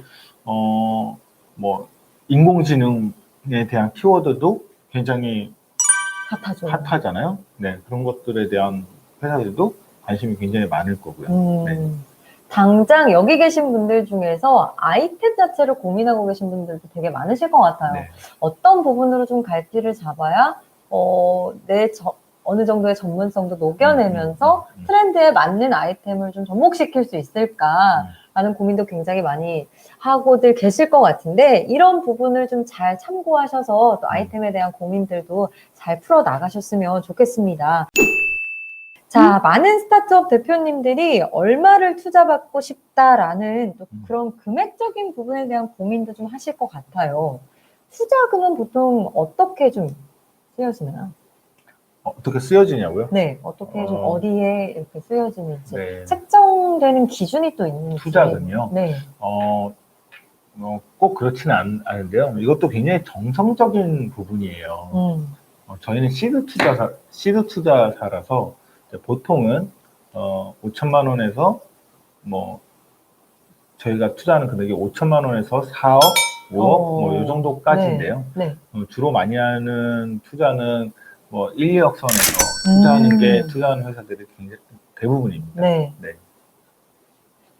인공지능에 대한 키워드도 굉장히 핫하잖아요. 그런 것들에 대한 회사들도 관심이 굉장히 많을 거고요.
당장 여기 계신 분들 중에서 아이템 자체를 고민하고 계신 분들도 되게 많으실 것 같아요. 어떤 부분으로 좀 갈피를 잡아야 어느 정도의 전문성도 녹여내면서 트렌드에 맞는 아이템을 좀 접목시킬 수 있을까 라는 고민도 굉장히 많이 하고들 계실 것 같은데 이런 부분을 좀 잘 참고하셔서 또 아이템에 대한 고민들도 잘 풀어 나가셨으면 좋겠습니다. 자, 많은 스타트업 대표님들이 얼마를 투자받고 싶다라는 또 그런 금액적인 부분에 대한 고민도 좀 하실 것 같아요. 투자금은 보통 어떻게 좀 쓰여지나요?
어떻게 쓰여지냐고요?
네, 어떻게 좀 어디에 이렇게 쓰여지는지
네.
책정되는 기준이 또 있는지.
투자금이요?
네.
꼭 그렇지는 않은데요. 이것도 굉장히 정성적인 부분이에요. 저희는 시드 투자사라서 보통은 5천만 원에서 뭐 저희가 투자하는 금액이 5천만 원에서 4억, 5억 뭐 이 정도까지인데요.
네.
주로 많이 하는 투자는 뭐 1, 2억 선에서 투자하는 회사들이 굉장히 대부분입니다.
네.
네.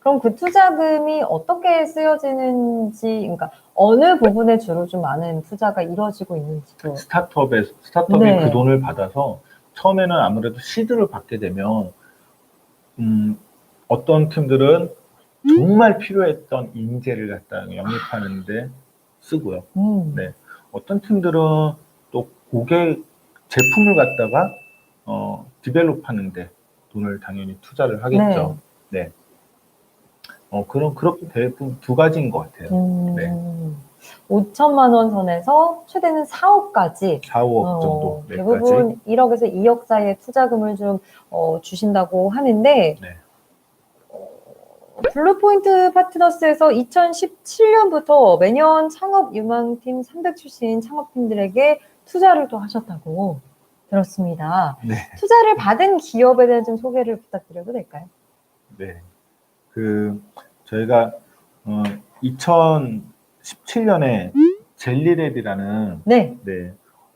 그럼 그 투자금이 어떻게 쓰여지는지, 그러니까 어느 부분에 주로 좀 많은 투자가 이루어지고 있는지도.
스타트업이
네.
그 돈을 받아서 처음에는 아무래도 시드를 받게 되면 어떤 팀들은 정말 필요했던 인재를 갖다 영입하는데 쓰고요. 네. 어떤 팀들은 또 제품을 갖다가 디벨롭 하는데 돈을 당연히 투자를 하겠죠. 네. 그렇게 대부분 두 가지인 것 같아요. 네.
5천만 원 선에서 최대는 4억까지.
4, 5억 정도.
대부분 1억에서 2억 사이의 투자금을 좀 주신다고 하는데,
네.
블루포인트 파트너스에서 2017년부터 매년 창업 유망팀 300 출신 창업팀들에게 투자를 또 하셨다고 들었습니다.
네.
투자를 받은 기업에 대한 좀 소개를 부탁드려도 될까요?
네. 저희가 2017년에 젤리랩이라는
네.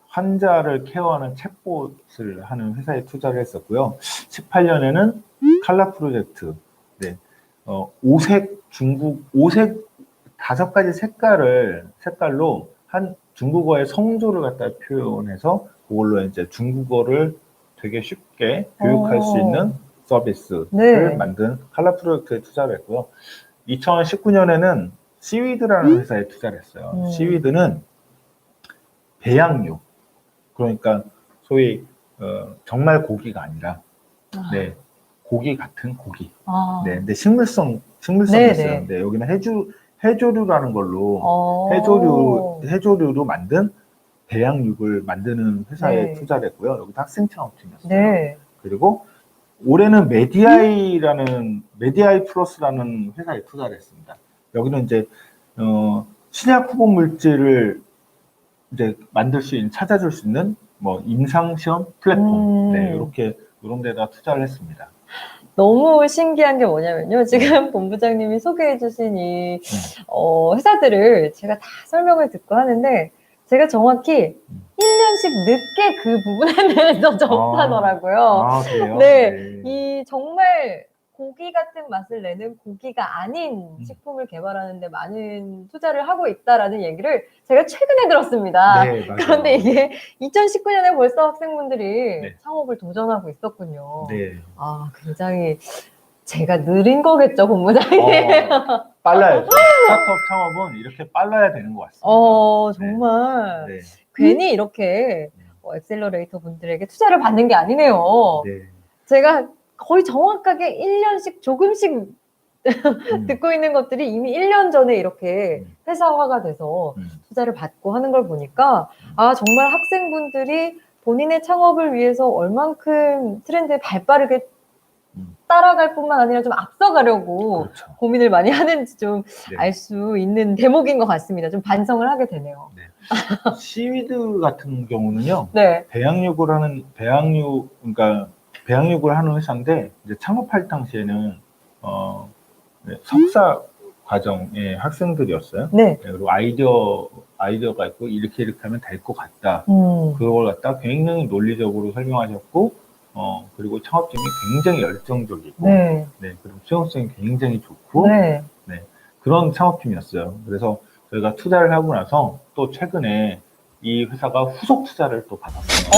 환자를 케어하는 챗봇을 하는 회사에 투자를 했었고요. 18년에는 칼라 프로젝트, 오색 5가지 색깔로 한 중국어의 성조를 갖다 표현해서 그걸로 이제 중국어를 되게 쉽게 교육할 수 있는 서비스를 만든 칼라 프로젝트에 투자를 했고요. 2019년에는 시위드라는 회사에 투자를 했어요. 시위드는 배양육, 그러니까 소위 정말 고기가 아니라 고기 같은 고기. 근데 식물성 있어요. 근데 여기는 해조류라는 걸로 해조류로 만든 배양육을 만드는 회사에 투자를 했고요. 여기도 학생 창업팀이었어요. 그리고 올해는 메디아이 플러스라는 회사에 투자를 했습니다. 여기는 이제 신약 후보 물질을 이제 찾아줄 수 있는 뭐 임상시험 플랫폼, 이런 데다 투자를 했습니다.
너무 신기한 게 뭐냐면요. 지금 본부장님이 소개해 주신 이 회사들을 제가 다 설명을 듣고 하는데 제가 정확히 1년씩 늦게 그 부분에 대해서 접하더라고요.
그래요?
네. 이 정말 고기 같은 맛을 내는 고기가 아닌 식품을 개발하는데 많은 투자를 하고 있다라는 얘기를 제가 최근에 들었습니다.
네, 맞아요.
그런데 이게 2019년에 벌써 학생분들이 창업을 도전하고 있었군요.
네.
굉장히 제가 느린 거겠죠, 본부장님.
빨라야죠. 스타트업 창업은 이렇게 빨라야 되는 것 같습니다.
정말 괜히 이렇게 엑셀러레이터 분들에게 투자를 받는 게 아니네요. 제가 거의 정확하게 1년씩 조금씩 듣고 있는 것들이 이미 1년 전에 이렇게 회사화가 돼서 투자를 받고 하는 걸 보니까 정말 학생분들이 본인의 창업을 위해서 얼만큼 트렌드에 발빠르게 따라갈 뿐만 아니라 좀 앞서가려고 고민을 많이 하는지 좀 알 수 있는 대목인 것 같습니다. 좀 반성을 하게 되네요.
시위드 같은 경우는요.
네.
배양육을 하는 회사인데 이제 창업할 당시에는 석사 과정의 학생들이었어요. 그리고 아이디어가 있고 이렇게 하면 될 것 같다. 그걸 갖다 굉장히 논리적으로 설명하셨고 그리고 창업팀이 굉장히 열정적이고 그리고 수용성이 굉장히 좋고 그런 창업팀이었어요. 그래서 저희가 투자를 하고 나서 또 최근에 이 회사가 후속 투자를 또 받았어요.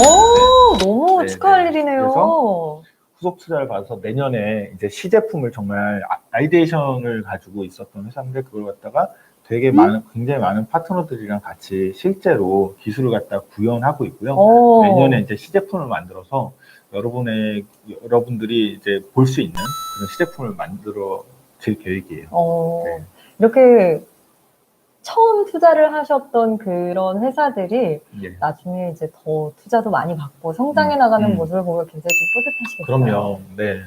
너무 축하할 일이네요.
그래서 후속 투자를 받아서 내년에 이제 시제품을 정말 아이디에이션을 가지고 있었던 회사인데 그걸 갖다가 되게 굉장히 많은 파트너들이랑 같이 실제로 기술을 갖다 구현하고 있고요. 내년에 이제 시제품을 만들어서 여러분들이 이제 볼 수 있는 그런 시제품을 만들어 질 계획이에요. 네.
이렇게 처음 투자를 하셨던 그런 회사들이
예.
나중에 이제 더 투자도 많이 받고 성장해 나가는 모습을 보면 굉장히 좀 뿌듯하시겠어요.
그럼요. 네.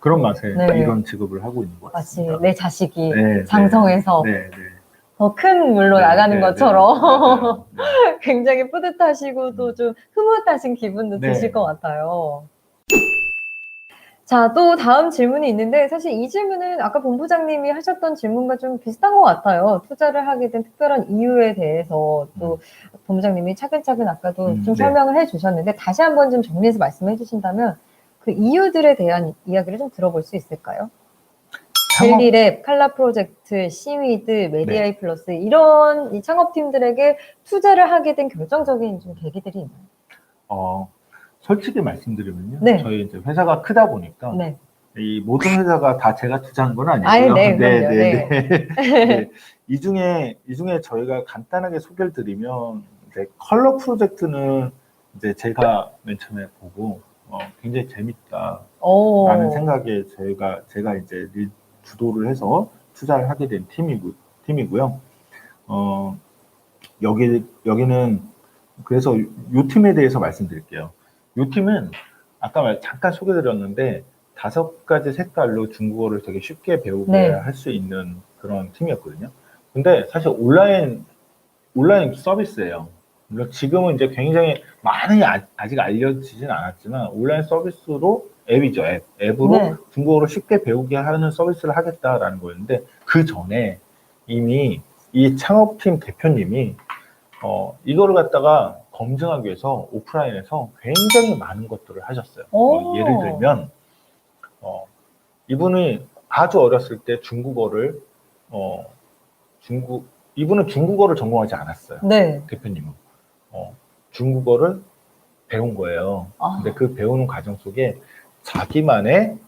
그런 맛에
네.
이런 직업을 하고 있는 것
마치
같습니다.
내 자식이
네,
장성해서
네, 네.
더 큰 물로
네,
나가는
네,
것처럼
네, 네,
굉장히 뿌듯하시고 또 좀 흐뭇하신 기분도
네.
드실 것 같아요. 자, 또 다음 질문이 있는데 사실 이 질문은 아까 본부장님이 하셨던 질문과 좀 비슷한 것 같아요. 투자를 하게 된 특별한 이유에 대해서 또 본부장님이 차근차근 아까도 좀
네.
설명을 해주셨는데 다시 한번 좀 정리해서 말씀해 주신다면 그 이유들에 대한 이야기를 좀 들어볼 수 있을까요? 젤리랩, 칼라 프로젝트, 시위드, 메디아이 플러스 이런 이 창업팀들에게 투자를 하게 된 결정적인 좀 계기들이 있나요?
솔직히 말씀드리면요.
네.
저희 이제 회사가 크다 보니까
네.
이 모든 회사가 다 제가 투자한 건 아니고요.
아유, 네, 그럼요.
네. 이 중에 저희가 간단하게 소개를 드리면 이제 컬러 프로젝트는 이제 제가 맨 처음에 보고 굉장히 재밌다라는 생각에 제가 이제 주도를 해서 투자를 하게 된 팀이고요. 여기는 그래서 이 팀에 대해서 말씀드릴게요. 이 팀은 아까 잠깐 소개드렸는데 5가지 색깔로 중국어를 되게 쉽게 배우게
네.
할 수 있는 그런 팀이었거든요. 근데 사실 온라인 서비스예요. 물론 지금은 이제 굉장히 많이 아직 알려지진 않았지만 온라인 서비스로 앱이죠. 앱으로
네.
중국어를 쉽게 배우게 하는 서비스를 하겠다라는 거였는데 그 전에 이미 이 창업팀 대표님이 이거를 갖다가 검증하기 위해서 오프라인에서 굉장히 많은 것들을 하셨어요. 예를 들면 이분이 아주 어렸을 때 중국어를 이분은 중국어를 전공하지 않았어요.
네.
대표님은 중국어를 배운 거예요. 근데 그 배우는 과정 속에 자기만의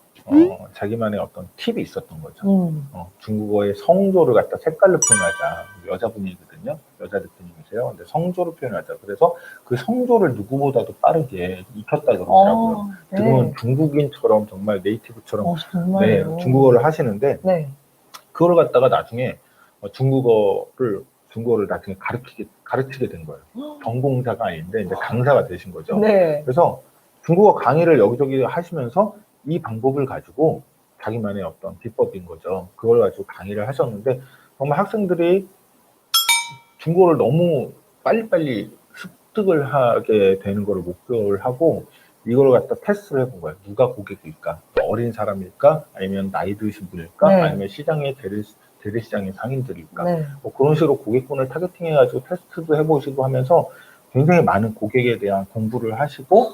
어떤 팁이 있었던 거죠. 중국어의 성조를 갖다 색깔로 표현하자. 여자분이거든요. 여자 대표님이세요. 근데 성조로 표현하자. 그래서 그 성조를 누구보다도 빠르게 익혔다 그러더라고요.
네.
지금은 중국인처럼 정말 네이티브처럼
정말요?
네, 중국어를 하시는데
네.
그걸 갖다가 나중에 중국어를 나중에 가르치게 된 거예요. 전공자가 아닌데 이제 강사가 되신 거죠.
네.
그래서 중국어 강의를 여기저기 하시면서 이 방법을 가지고 자기만의 어떤 비법인 거죠. 그걸 가지고 강의를 하셨는데 정말 학생들이 중국어를 너무 빨리빨리 습득을 하게 되는 거를 목표를 하고 이걸 갖다 테스트를 해본 거예요. 누가 고객일까? 어린 사람일까? 아니면 나이 드신 분일까?
네.
아니면 시장의 재래시장의 상인들일까?
네.
그런 식으로 고객군을 타겟팅해가지고 테스트도 해보시고 하면서 굉장히 많은 고객에 대한 공부를 하시고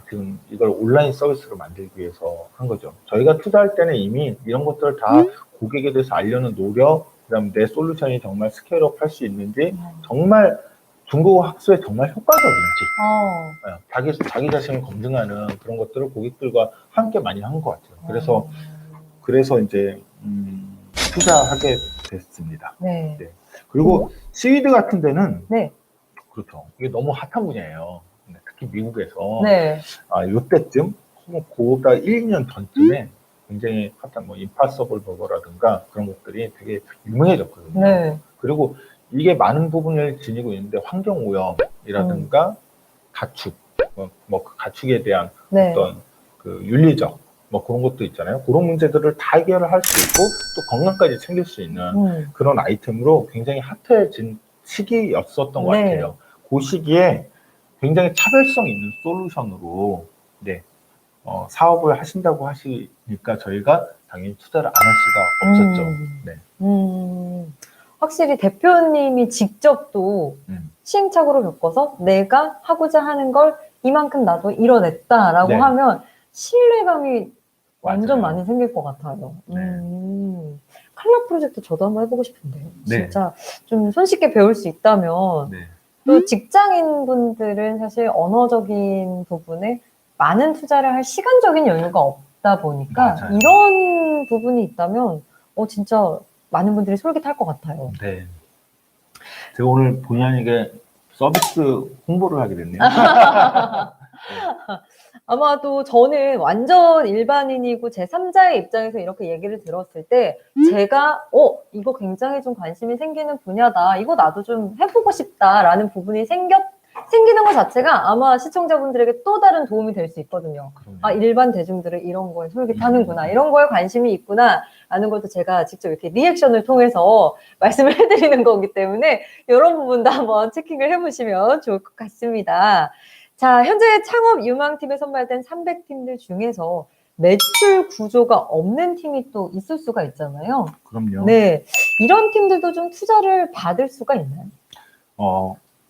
지금 이걸 온라인 서비스로 만들기 위해서 한 거죠. 저희가 투자할 때는 이미 이런 것들을 다 고객에 대해서 알려는 노력, 그다음 내 솔루션이 정말 스케일업 할 수 있는지, 정말 중국어 학습에 정말 효과적인지, 자기 자신을 검증하는 그런 것들을 고객들과 함께 많이 한 것 같아요. 그래서 이제 투자하게 됐습니다.
네.
네. 그리고 시위드 같은 데는
네.
그렇죠. 이게 너무 핫한 분야예요. 특히 미국에서
네.
요때쯤 그보다 1, 2년 전쯤에 굉장히 핫한 임파서블 버거라든가 그런 것들이 되게 유명해졌거든요.
네.
그리고 이게 많은 부분을 지니고 있는데 환경 오염이라든가 가축, 그 가축에 대한
네.
어떤 그 윤리적 그런 것도 있잖아요. 그런 문제들을 다 해결을 할 수 있고 또 건강까지 챙길 수 있는 그런 아이템으로 굉장히 핫해진 시기였었던 것
네.
같아요. 그 시기에 굉장히 차별성 있는 솔루션으로 사업을 하신다고 하시니까 저희가 당연히 투자를 안 할 수가 없었죠. 네.
확실히 대표님이 직접 또 시행착오를 겪어서 내가 하고자 하는 걸 이만큼 나도 이뤄냈다라고
네.
하면 신뢰감이 완전
맞아요.
많이 생길 것 같아요.
네.
칼라 프로젝트 저도 한번 해보고 싶은데요.
네.
진짜 좀 손쉽게 배울 수 있다면
네.
또 직장인 분들은 사실 언어적인 부분에 많은 투자를 할 시간적인 여유가 없다 보니까
맞아요.
이런 부분이 있다면 진짜 많은 분들이 솔깃할 것 같아요.
네. 제가 오늘 본의 아니게 서비스 홍보를 하게 됐네요.
아마도 저는 완전 일반인이고 제3자의 입장에서 이렇게 얘기를 들었을 때 제가 이거 굉장히 좀 관심이 생기는 분야다. 이거 나도 좀 해보고 싶다라는 부분이 생기는 것 자체가 아마 시청자분들에게 또 다른 도움이 될 수 있거든요.
그럼요.
아, 일반 대중들은 이런 거에 솔깃하는구나. 이런 거에 관심이 있구나. 라는 것도 제가 직접 이렇게 리액션을 통해서 말씀을 해드리는 거기 때문에 이런 부분도 한번 체킹을 해보시면 좋을 것 같습니다. 자, 현재 창업 유망팀에 선발된 300팀들 중에서 매출 구조가 없는 팀이 또 있을 수가 있잖아요.
그럼요.
네. 이런 팀들도 좀 투자를 받을 수가 있나요?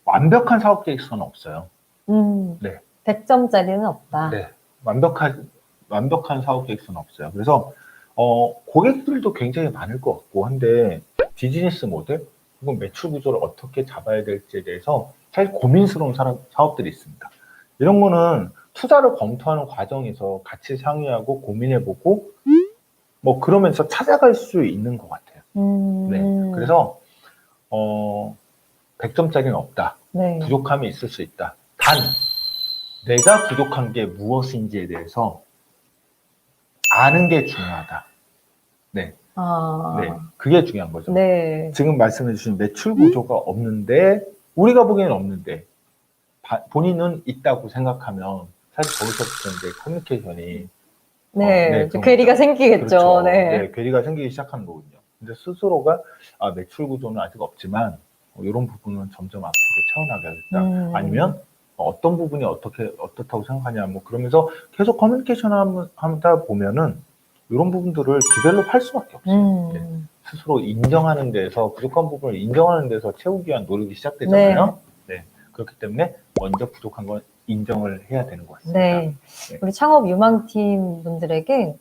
완벽한 사업 계획서는 없어요. 네.
100점짜리는 없다.
네. 완벽한 사업 계획서는 없어요. 그래서, 고객들도 굉장히 많을 것 같고, 한데, 비즈니스 모델, 혹은 매출 구조를 어떻게 잡아야 될지에 대해서 사실 고민스러운 사업들이 있습니다. 이런 거는 투자를 검토하는 과정에서 같이 상의하고 고민해보고, 뭐, 그러면서 찾아갈 수 있는 것 같아요. 네. 그래서, 100점짜리는 없다.
네.
부족함이 있을 수 있다. 단, 내가 부족한 게 무엇인지에 대해서 아는 게 중요하다. 네. 네. 그게 중요한 거죠.
네.
지금 말씀해주신 매출 구조가 없는데, 우리가 보기에는 없는데, 본인은 있다고 생각하면, 사실 거기서부터 이제 커뮤니케이션이,
네. 괴리가 생기겠죠.
그렇죠.
네.
네. 괴리가 생기기 시작하는 거거든요. 근데 스스로가, 매출 구조는 아직 없지만, 이런 부분은 점점 앞으로 채워나가야겠다. 아니면 어떤 부분이 어떻다고 생각하냐, 뭐 그러면서 계속 커뮤니케이션 하다 보면은 이런 부분들을 디벨롭 할 수밖에 없어요. 네. 스스로 인정하는 데서, 부족한 부분을 인정하는 데서 채우기 위한 노력이 시작되잖아요. 네. 그렇기 때문에 먼저 부족한 건 인정을 해야 되는 것 같습니다.
네. 우리 창업 유망팀 분들에게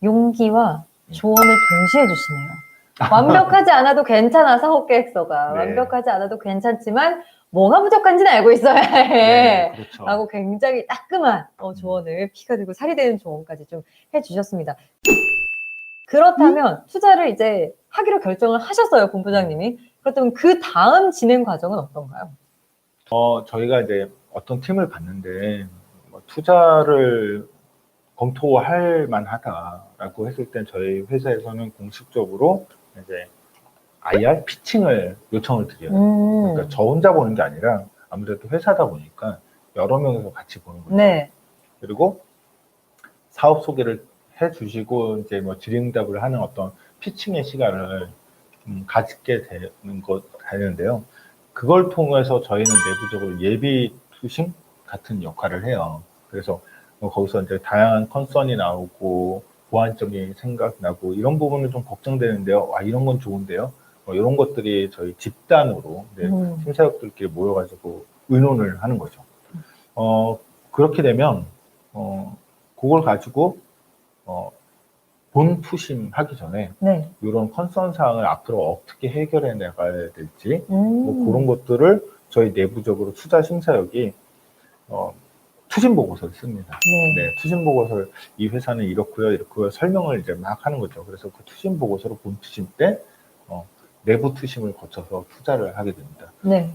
용기와 조언을 동시에 주시네요. 완벽하지 않아도 괜찮아, 사업 계획서가.
네.
완벽하지 않아도 괜찮지만 뭐가 부족한지는 알고 있어야 해.
네, 그렇죠.
라고 굉장히 따끔한 조언을, 피가 되고 살이 되는 조언까지 좀 해주셨습니다. 그렇다면 투자를 이제 하기로 결정을 하셨어요, 본부장님이. 그렇다면 그 다음 진행 과정은 어떤가요?
저희가 이제 어떤 팀을 봤는데, 투자를 검토할 만하다라고 했을 땐 저희 회사에서는 공식적으로 이제 IR 피칭을 요청을 드려요. 그러니까 저 혼자 보는 게 아니라 아무래도 회사다 보니까 여러 명이서 같이 보는 거죠.
네.
그리고 사업 소개를 해주시고 이제 뭐 질의응답을 하는 어떤 피칭의 시간을 가지게 되는데요. 그걸 통해서 저희는 내부적으로 예비 투심 같은 역할을 해요. 그래서 거기서 이제 다양한 컨선이 나오고 보완점이 생각나고 이런 부분은 좀 걱정되는데요. 이런 건 좋은데요. 이런 것들이 저희 집단으로 심사역들끼리 모여가지고 의논을 하는 거죠. 그렇게 되면 그걸 가지고 본 투심 하기 전에 이런 컨선 사항을 앞으로 어떻게 해결해 나가야 될지 뭐 그런 것들을 저희 내부적으로 투자 심사역이 투심 보고서를 씁니다. 네, 투심 보고서를 이 회사는 이렇고요 설명을 이제 막 하는 거죠. 그래서 그 투심 보고서를 본 투심 때 내부 투심을 거쳐서 투자를 하게 됩니다. 네.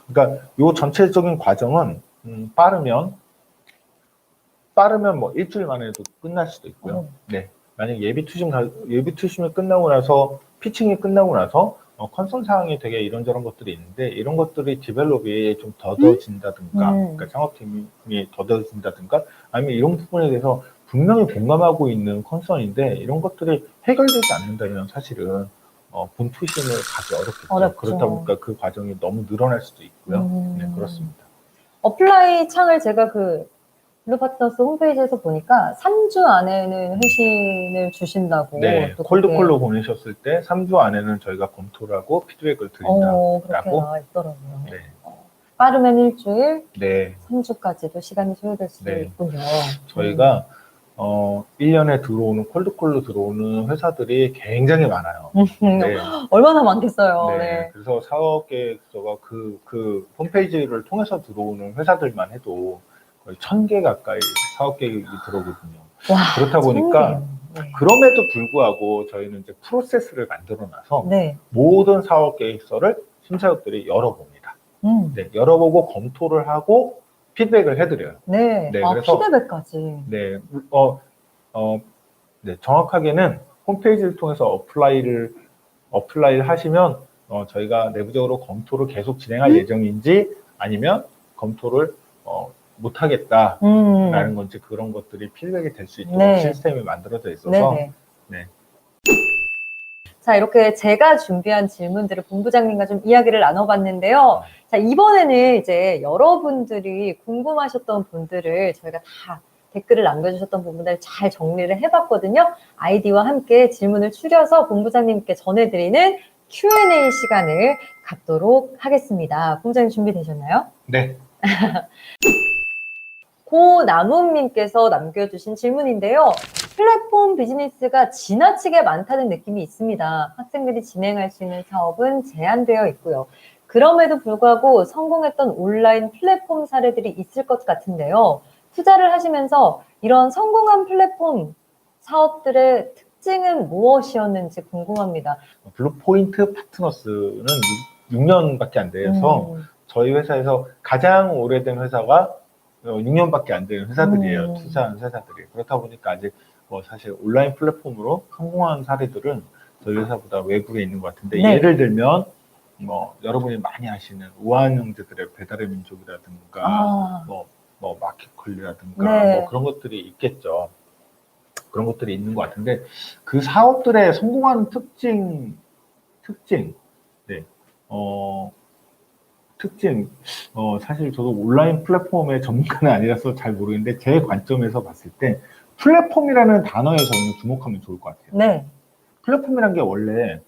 그러니까 이 전체적인 과정은 빠르면 뭐 일주일 만에도 끝날 수도 있고요. 네. 만약 예비 투심이 끝나고 나서 피칭이 끝나고 나서 컨선 사항이 되게 이런저런 것들이 있는데 이런 것들이 디벨롭이 좀 더뎌진다든가 그러니까 창업팀이 더뎌진다든가 아니면 이런 부분에 대해서 분명히 공감하고 있는 컨선인데 이런 것들이 해결되지 않는다면 사실은 본 투심을 가기 어렵겠죠. 그렇다 보니까 그 과정이 너무 늘어날 수도 있고요. 네, 그렇습니다.
어플라이 창을 제가 블루파트너스 홈페이지에서 보니까 3주 안에는 회신을 주신다고.
네, 콜드콜로 보내셨을 때 3주 안에는 저희가 검토를 하고 피드백을 드린다라고.
그렇게 나와 있더라고요. 네. 빠르면 일주일, 3주까지도 시간이 소요될 수도 있군요.
저희가 1년에 콜드콜로 들어오는 회사들이 굉장히 많아요. 네.
얼마나 많겠어요.
네. 그래서 사업계획서가 그 홈페이지를 통해서 들어오는 회사들만 해도 거의 1000개 가까이 사업계획이 들어오거든요. 그렇다 보니까 그럼에도 불구하고 저희는 이제 프로세스를 만들어 놔서 모든 사업계획서를 심사역들이 열어봅니다. 네, 열어보고 검토를 하고 피드백을 해드려요.
네.
네,
아,
그래서
피드백까지.
네, 네, 정확하게는 홈페이지를 통해서 어플라이를 하시면 저희가 내부적으로 검토를 계속 진행할 예정인지 아니면 검토를 못하겠다라는 건지 그런 것들이 피드백이 될 수 있도록
네.
시스템이 만들어져 있어서
네네.
네.
자, 이렇게 제가 준비한 질문들을 본부장님과 좀 이야기를 나눠봤는데요. 자, 이번에는 이제 여러분들이 궁금하셨던 분들을 저희가 다 댓글을 남겨주셨던 부분들 잘 정리를 해봤거든요. 아이디와 함께 질문을 추려서 본부장님께 전해드리는 Q&A 시간을 갖도록 하겠습니다. 본부장님 준비되셨나요?
네.
고나무님께서 남겨주신 질문인데요. 플랫폼 비즈니스가 지나치게 많다는 느낌이 있습니다. 학생들이 진행할 수 있는 사업은 제한되어 있고요. 그럼에도 불구하고 성공했던 온라인 플랫폼 사례들이 있을 것 같은데요. 투자를 하시면서 이런 성공한 플랫폼 사업들의 특징은 무엇이었는지 궁금합니다.
블루포인트 파트너스는 6년밖에 안 돼서 저희 회사에서 가장 오래된 회사가 6년밖에 안 되는 회사들이에요. 투자한 회사들이. 그렇다 보니까 아직 사실 온라인 플랫폼으로 성공한 사례들은 저희 회사보다 외국에 있는 것 같은데
네.
예를 들면 여러분이 많이 아시는 우아한 형제들의 배달의 민족이라든가 마켓컬리라든가
네.
그런 것들이 있겠죠. 그런 것들이 있는 것 같은데 그 사업들의 성공하는 특징, 네, 사실 저도 온라인 플랫폼의 전문가는 아니라서 잘 모르겠는데 제 관점에서 봤을 때 플랫폼이라는 단어에 저는 주목하면 좋을 것 같아요.
네.
플랫폼이라는 게 원래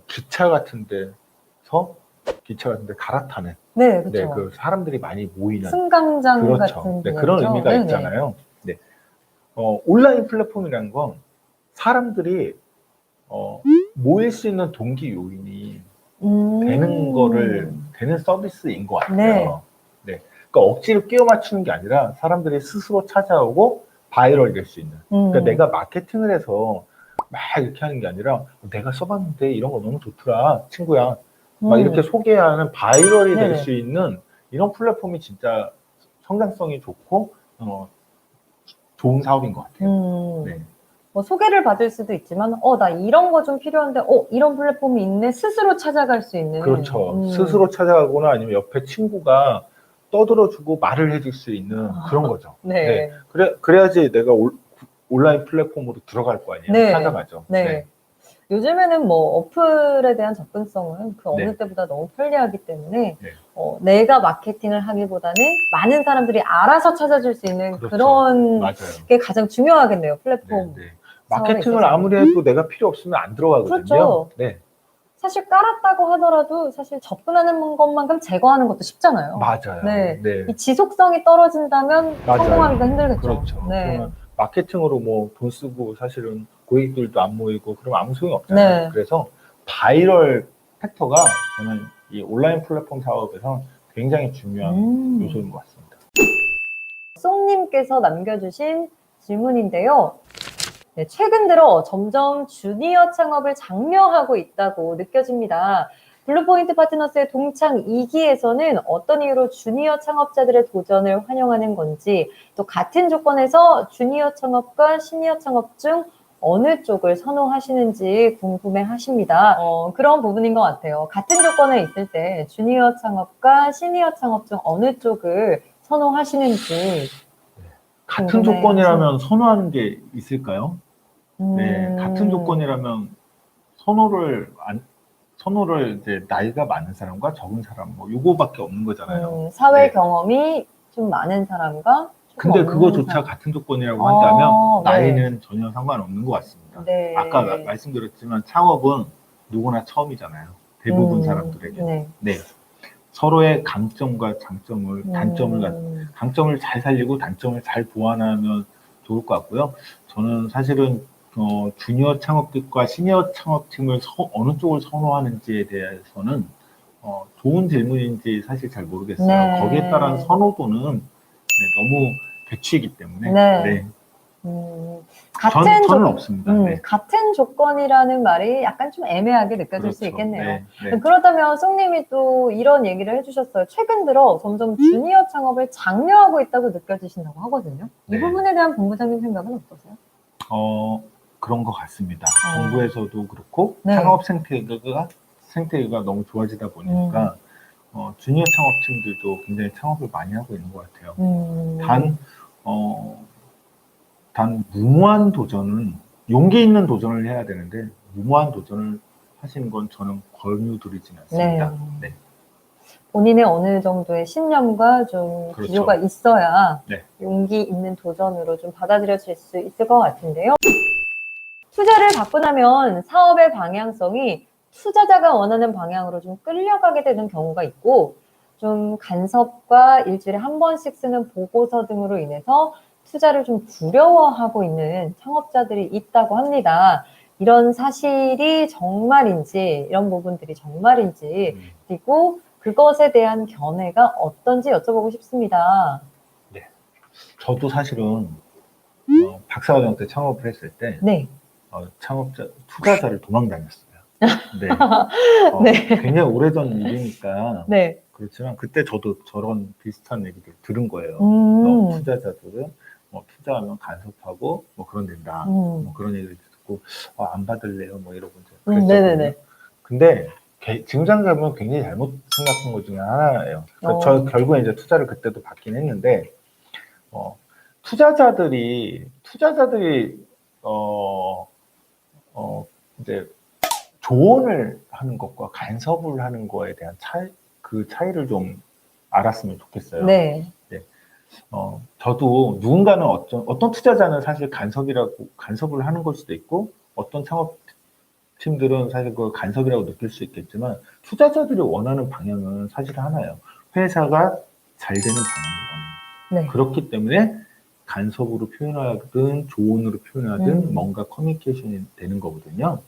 기차 같은 데서 갈아타는
네, 그렇죠.
네, 그 사람들이 많이 모이는
승강장
그렇죠.
같은
네, 그런 의미가
네네.
있잖아요. 네. 온라인 플랫폼이라는 건 사람들이 모일 수 있는 동기 요인이 되는 서비스인 것 같아요. 네. 그러니까 억지로 끼워 맞추는 게 아니라 사람들이 스스로 찾아오고 바이럴 될 수 있는. 그러니까 내가 마케팅을 해서 막 이렇게 하는 게 아니라 내가 써봤는데 이런 거 너무 좋더라, 친구야. 막 이렇게 소개하는 바이럴이 될 수 있는 이런 플랫폼이 진짜 성장성이 좋고 좋은 사업인 것 같아요. 네.
소개를 받을 수도 있지만, 나 이런 거 좀 필요한데, 이런 플랫폼이 있네. 스스로 찾아갈 수 있는.
그렇죠. 스스로 찾아가거나 아니면 옆에 친구가 떠들어주고 말을 해줄 수 있는 그런 거죠.
네.
그래야지 내가 온라인 플랫폼으로 들어갈 거 아니에요.
네.
찾아가죠.
네. 요즘에는 어플에 대한 접근성은 그 어느
네.
때보다 너무 편리하기 때문에
네.
내가 마케팅을 하기보다는 많은 사람들이 알아서 찾아줄 수 있는
그렇죠.
그런
맞아요.
게 가장 중요하겠네요. 플랫폼.
네. 마케팅을 아무리 해도 내가 필요 없으면 안 들어가거든요.
그렇죠.
네.
사실 깔았다고 하더라도 사실 접근하는 것만큼 제거하는 것도 쉽잖아요.
맞아요.
네.
네.
이 지속성이 떨어진다면
맞아요.
성공하기가 힘들겠죠.
그렇죠.
네.
그러면 마케팅으로 돈 쓰고 사실은 고객들도 안 모이고 그러면 아무 소용이 없잖아요.
네.
그래서 바이럴 팩터가 저는 이 온라인 플랫폼 사업에서 굉장히 중요한 요소인 것 같습니다.
송님께서 남겨주신 질문인데요. 네, 최근 들어 점점 주니어 창업을 장려하고 있다고 느껴집니다. 블루포인트 파트너스의 동창 2기에서는 어떤 이유로 주니어 창업자들의 도전을 환영하는 건지, 또 같은 조건에서 주니어 창업과 시니어 창업 중 어느 쪽을 선호하시는지 궁금해 하십니다. 그런 부분인 것 같아요. 같은 조건에 있을 때 주니어 창업과 시니어 창업 중 어느 쪽을 선호하시는지.
같은 조건이라면 선호하는 게 있을까요? 네, 같은 조건이라면 선호를 이제 나이가 많은 사람과 적은 사람 요거밖에 없는 거잖아요.
사회
네.
경험이 좀 많은 사람과
근데 그거조차 같은 조건이라고 한다면 나이는 전혀 상관없는 것 같습니다.
네.
아까 말씀드렸지만 창업은 누구나 처음이잖아요. 대부분 사람들에게. 네. 서로의 강점과 강점을 잘 살리고 단점을 잘 보완하면 좋을 것 같고요. 저는 사실은 주니어 창업팀과 시니어 창업팀을 어느 쪽을 선호하는지에 대해서는 좋은 질문인지 사실 잘 모르겠어요.
네.
거기에 따른 선호도는 너무 백치이기 때문에.
네.
저는 없습니다. 네.
같은 조건이라는 말이 약간 좀 애매하게 느껴질 수
그렇죠.
있겠네요.
네, 네.
그렇다면 송님이 또 이런 얘기를 해주셨어요. 최근 들어 점점 주니어 창업을 장려하고 있다고 느껴지신다고 하거든요. 이
네.
부분에 대한 본부장님 생각은 어떠세요?
그런 것 같습니다. 정부에서도 그렇고
네.
창업 생태계가 너무 좋아지다 보니까 주니어 창업팀들도 굉장히 창업을 많이 하고 있는 것 같아요. 단 무모한 도전은 용기 있는 도전을 해야 되는데 무모한 도전을 하시는 건 저는 권유드리지는 않습니다.
네.
네.
본인의 어느 정도의 신념과 좀
그렇죠.
기조가 있어야
네.
용기 있는 도전으로 좀 받아들여질 수 있을 것 같은데요. 투자를 받고 나면 사업의 방향성이 투자자가 원하는 방향으로 좀 끌려가게 되는 경우가 있고, 좀 간섭과 일주일에 한 번씩 쓰는 보고서 등으로 인해서 투자를 좀 두려워하고 있는 창업자들이 있다고 합니다. 이런 사실이 정말인지, 이런 부분들이 정말인지, 그리고 그것에 대한 견해가 어떤지 여쭤보고 싶습니다.
네. 저도 사실은 박사과정 때 창업을 했을 때
네.
투자자를 도망다녔어요. 네.
네.
굉장히 오래전 일이니까
네.
그렇지만 그때 저도 저런 비슷한 얘기를 들은 거예요. 투자자들은 투자하면 간섭하고 그런 된다. 그런 얘기를 듣고 안 받을래요. 이러고 이제 그랬었거든요.
네네네.
근데 지금 생각하면 굉장히 잘못 생각한 것 중에 하나예요. 그러니까 저 결국에 이제 투자를 그때도 받긴 했는데 투자자들이 이제 조언을 하는 것과 간섭을 하는 거에 대한 그 차이를 좀 알았으면 좋겠어요.
네.
네. 저도 누군가는 어떤 투자자는 사실 간섭을 하는 걸 수도 있고, 어떤 창업팀들은 사실 그걸 간섭이라고 느낄 수 있겠지만, 투자자들이 원하는 방향은 사실 하나예요. 회사가 잘 되는 방향을 원해요.
네.
그렇기 때문에 간섭으로 표현하든 조언으로 표현하든 뭔가 커뮤니케이션이 되는 거거든요.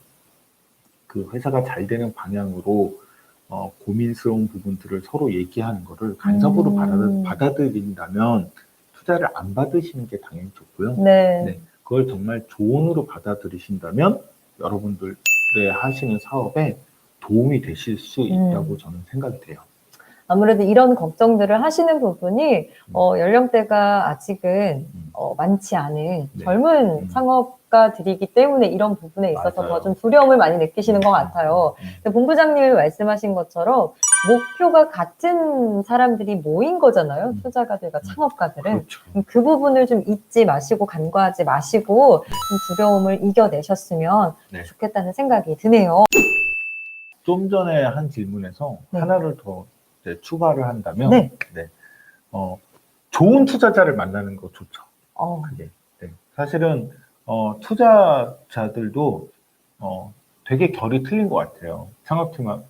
그 회사가 잘 되는 방향으로 고민스러운 부분들을 서로 얘기하는 거를 간섭으로 받아들인다면 투자를 안 받으시는 게 당연히 좋고요.
네.
그걸 정말 조언으로 받아들이신다면 여러분들의 하시는 사업에 도움이 되실 수 있다고 저는 생각이 돼요.
아무래도 이런 걱정들을 하시는 부분이 연령대가 아직은 많지 않은 젊은 창업가들이기 때문에 이런 부분에 있어서 더 좀 두려움을 많이 느끼시는 것 같아요. 본부장님이 말씀하신 것처럼 목표가 같은 사람들이 모인 거잖아요. 투자가들과 창업가들은.
그렇죠.
그 부분을 좀 잊지 마시고 간과하지 마시고 좀 두려움을 이겨내셨으면 좋겠다는 생각이 드네요.
좀 전에 한 질문에서 하나를 더 추가를 한다면 좋은 투자자를 만나는 거 좋죠. 그게. 사실은 투자자들도 되게 결이 틀린 것 같아요.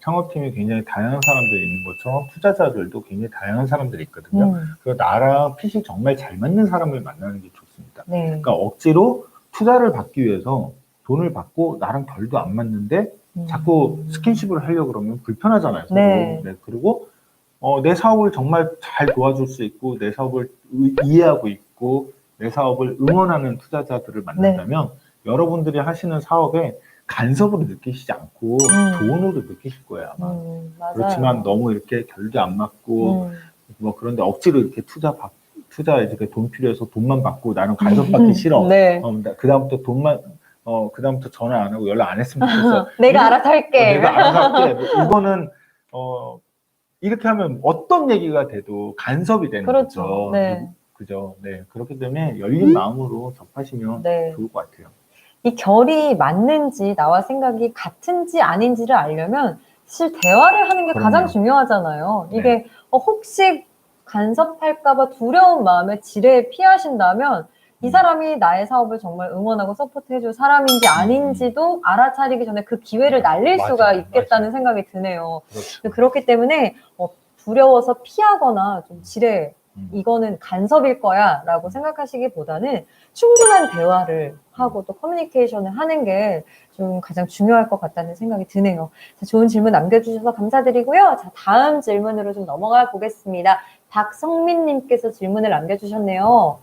창업팀이 굉장히 다양한 사람들이 있는 것처럼 투자자들도 굉장히 다양한 사람들이 있거든요. 그래서 나랑 핏이 정말 잘 맞는 사람을 만나는 게 좋습니다. 그러니까 억지로 투자를 받기 위해서 돈을 받고 나랑 결도 안 맞는데 자꾸 스킨십을 하려고 그러면 불편하잖아요. 서로. 그리고 내 사업을 정말 잘 도와줄 수 있고 내 사업을 이해하고 있고 내 사업을 응원하는 투자자들을 만난다면 여러분들이 하시는 사업에 간섭으로 느끼시지 않고 조언으로 느끼실 거예요, 아마. 그렇지만 너무 이렇게 결도 안 맞고 그런데 억지로 이렇게 투자에 이렇게 돈 필요해서 돈만 받고 나는 간섭받기 싫어. 그다음부터 전화 안 하고 연락 안 했으면 좋겠어.
내가 알아서 할게.
내가 알아서 할게. 이거는 이렇게 하면 어떤 얘기가 돼도 간섭이 되는 거죠. 그죠? 네. 그렇기 때문에 열린 마음으로 접하시면 좋을 것 같아요.
이 결이 맞는지 나와 생각이 같은지 아닌지를 알려면 사실 대화를 하는 게 가장 중요하잖아요. 이게 혹시 간섭할까봐 두려운 마음에 지레 피하신다면 이 사람이 나의 사업을 정말 응원하고 서포트해줄 사람인지 아닌지도 알아차리기 전에 그 기회를 날릴 수가 있겠다는 생각이 드네요. 그렇기 때문에 두려워서 피하거나 좀 지레 이거는 간섭일 거야 라고 생각하시기보다는 충분한 대화를 하고 또 커뮤니케이션을 하는 게 좀 가장 중요할 것 같다는 생각이 드네요. 자, 좋은 질문 남겨주셔서 감사드리고요. 자, 다음 질문으로 좀 넘어가 보겠습니다. 박성민님께서 질문을 남겨주셨네요.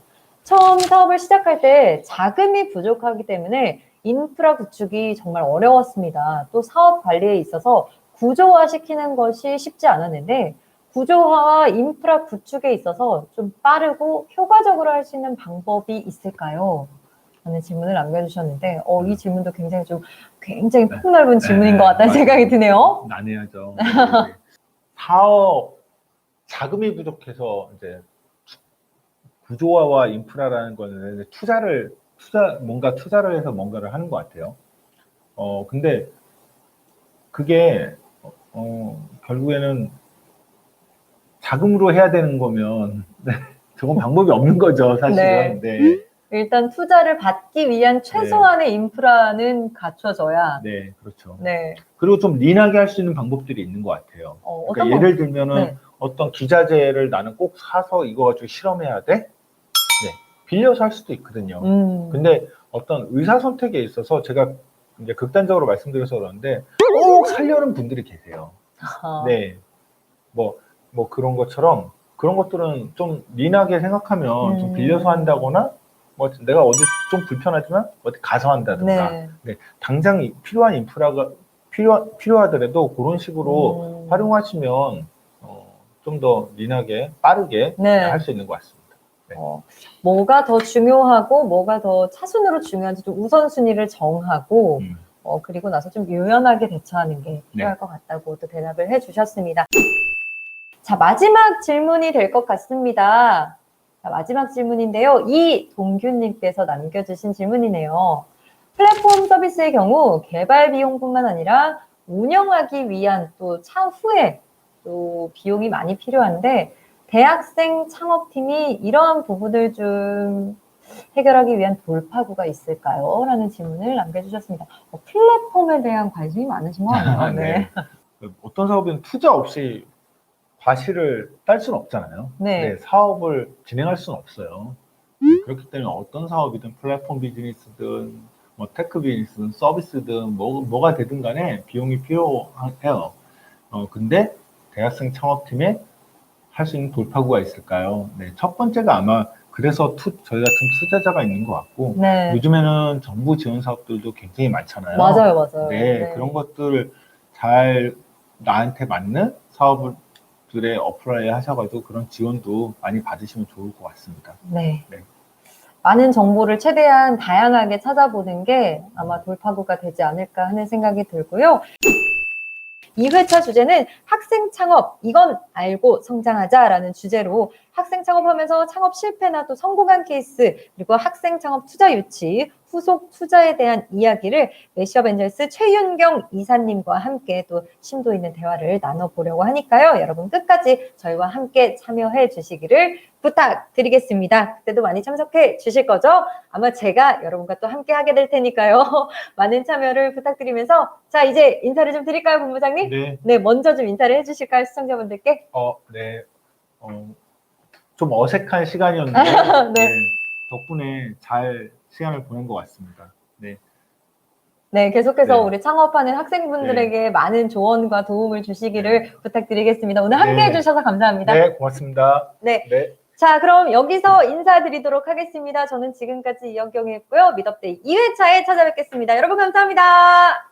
처음 사업을 시작할 때 자금이 부족하기 때문에 인프라 구축이 정말 어려웠습니다. 또 사업 관리에 있어서 구조화시키는 것이 쉽지 않았는데 구조화와 인프라 구축에 있어서 좀 빠르고 효과적으로 할 수 있는 방법이 있을까요? 라는 질문을 남겨주셨는데 이 질문도 굉장히
네.
폭넓은 질문인 것 같다는
맞아요.
생각이 드네요.
난해하죠. 네. 사업 자금이 부족해서 이제 구조화와 인프라라는 거는 뭔가 투자를 해서 뭔가를 하는 것 같아요. 근데 그게 결국에는 자금으로 해야 되는 거면 저건 방법이 없는 거죠, 사실은. 네.
일단 투자를 받기 위한 최소한의 인프라는 갖춰져야.
네, 그렇죠.
네.
그리고 좀 린하게 할 수 있는 방법들이 있는 것 같아요. 그러니까 예를 들면은 어떤 기자재를 나는 꼭 사서 이거 가지고 실험해야 돼? 네. 빌려서 할 수도 있거든요. 근데 어떤 의사 선택에 있어서 제가 이제 극단적으로 말씀드려서 그러는데 꼭 살려는 분들이 계세요. 네. 뭐 그런 것처럼 그런 것들은 좀 린하게 생각하면 좀 빌려서 한다거나 뭐 내가 어디 좀 불편하지만 어디 가서 한다든가. 네. 당장 필요한 인프라가 필요하더라도 그런 식으로 활용하시면 좀 더 린하게 빠르게 할 수 있는 것 같습니다. 네.
뭐가 더 중요하고 뭐가 더 차순으로 중요한지 좀 우선순위를 정하고 그리고 나서 좀 유연하게 대처하는 게 필요할 것 같다고 또 대답을 해주셨습니다. 자, 마지막 질문이 될 것 같습니다. 자, 마지막 질문인데요. 이동규님께서 남겨주신 질문이네요. 플랫폼 서비스의 경우 개발 비용뿐만 아니라 운영하기 위한 또 차후에 또 비용이 많이 필요한데 대학생 창업팀이 이러한 부분을 좀 해결하기 위한 돌파구가 있을까요? 라는 질문을 남겨주셨습니다. 플랫폼에 대한 관심이 많으신 거 아니에요?
네. 어떤 사업은 투자 없이 과실을 딸 수는 없잖아요. 네, 사업을 진행할 수는 없어요. 그렇기 때문에 어떤 사업이든 플랫폼 비즈니스든 뭐 테크 비즈니스든 서비스든 뭐가 되든 간에 비용이 필요해요. 근데 대학생 창업팀에 할 수 있는 돌파구가 있을까요? 네, 첫 번째가 아마 그래서 저희 같은 투자자가 있는 것 같고 요즘에는 정부 지원 사업들도 굉장히 많잖아요.
맞아요.
네, 그런 것들을 잘 나한테 맞는 사업들에 어플라이 하셔가지고 그런 지원도 많이 받으시면 좋을 것 같습니다.
네. 많은 정보를 최대한 다양하게 찾아보는 게 아마 돌파구가 되지 않을까 하는 생각이 들고요. 2회차 주제는 학생 창업, 이건 알고 성장하자라는 주제로 학생 창업하면서 창업 실패나 또 성공한 케이스, 그리고 학생 창업 투자 유치, 후속 투자에 대한 이야기를 메시업 엔젤스 최윤경 이사님과 함께 또 심도 있는 대화를 나눠보려고 하니까요. 여러분 끝까지 저희와 함께 참여해 주시기를 부탁드리겠습니다. 그때도 많이 참석해 주실 거죠? 아마 제가 여러분과 또 함께 하게 될 테니까요. 많은 참여를 부탁드리면서 자, 이제 인사를 좀 드릴까요, 본부장님? 네, 먼저 좀 인사를 해주실까요, 시청자분들께?
네. 좀 어색한 시간이었는데 덕분에 잘 시간을 보낸 것 같습니다.
네, 계속해서 우리 창업하는 학생분들에게 많은 조언과 도움을 주시기를 부탁드리겠습니다. 오늘 함께 해주셔서 감사합니다.
네, 고맙습니다.
자, 그럼 여기서 인사드리도록 하겠습니다. 저는 지금까지 이현경이었고요. 미더데이 2회차에 찾아뵙겠습니다. 여러분 감사합니다.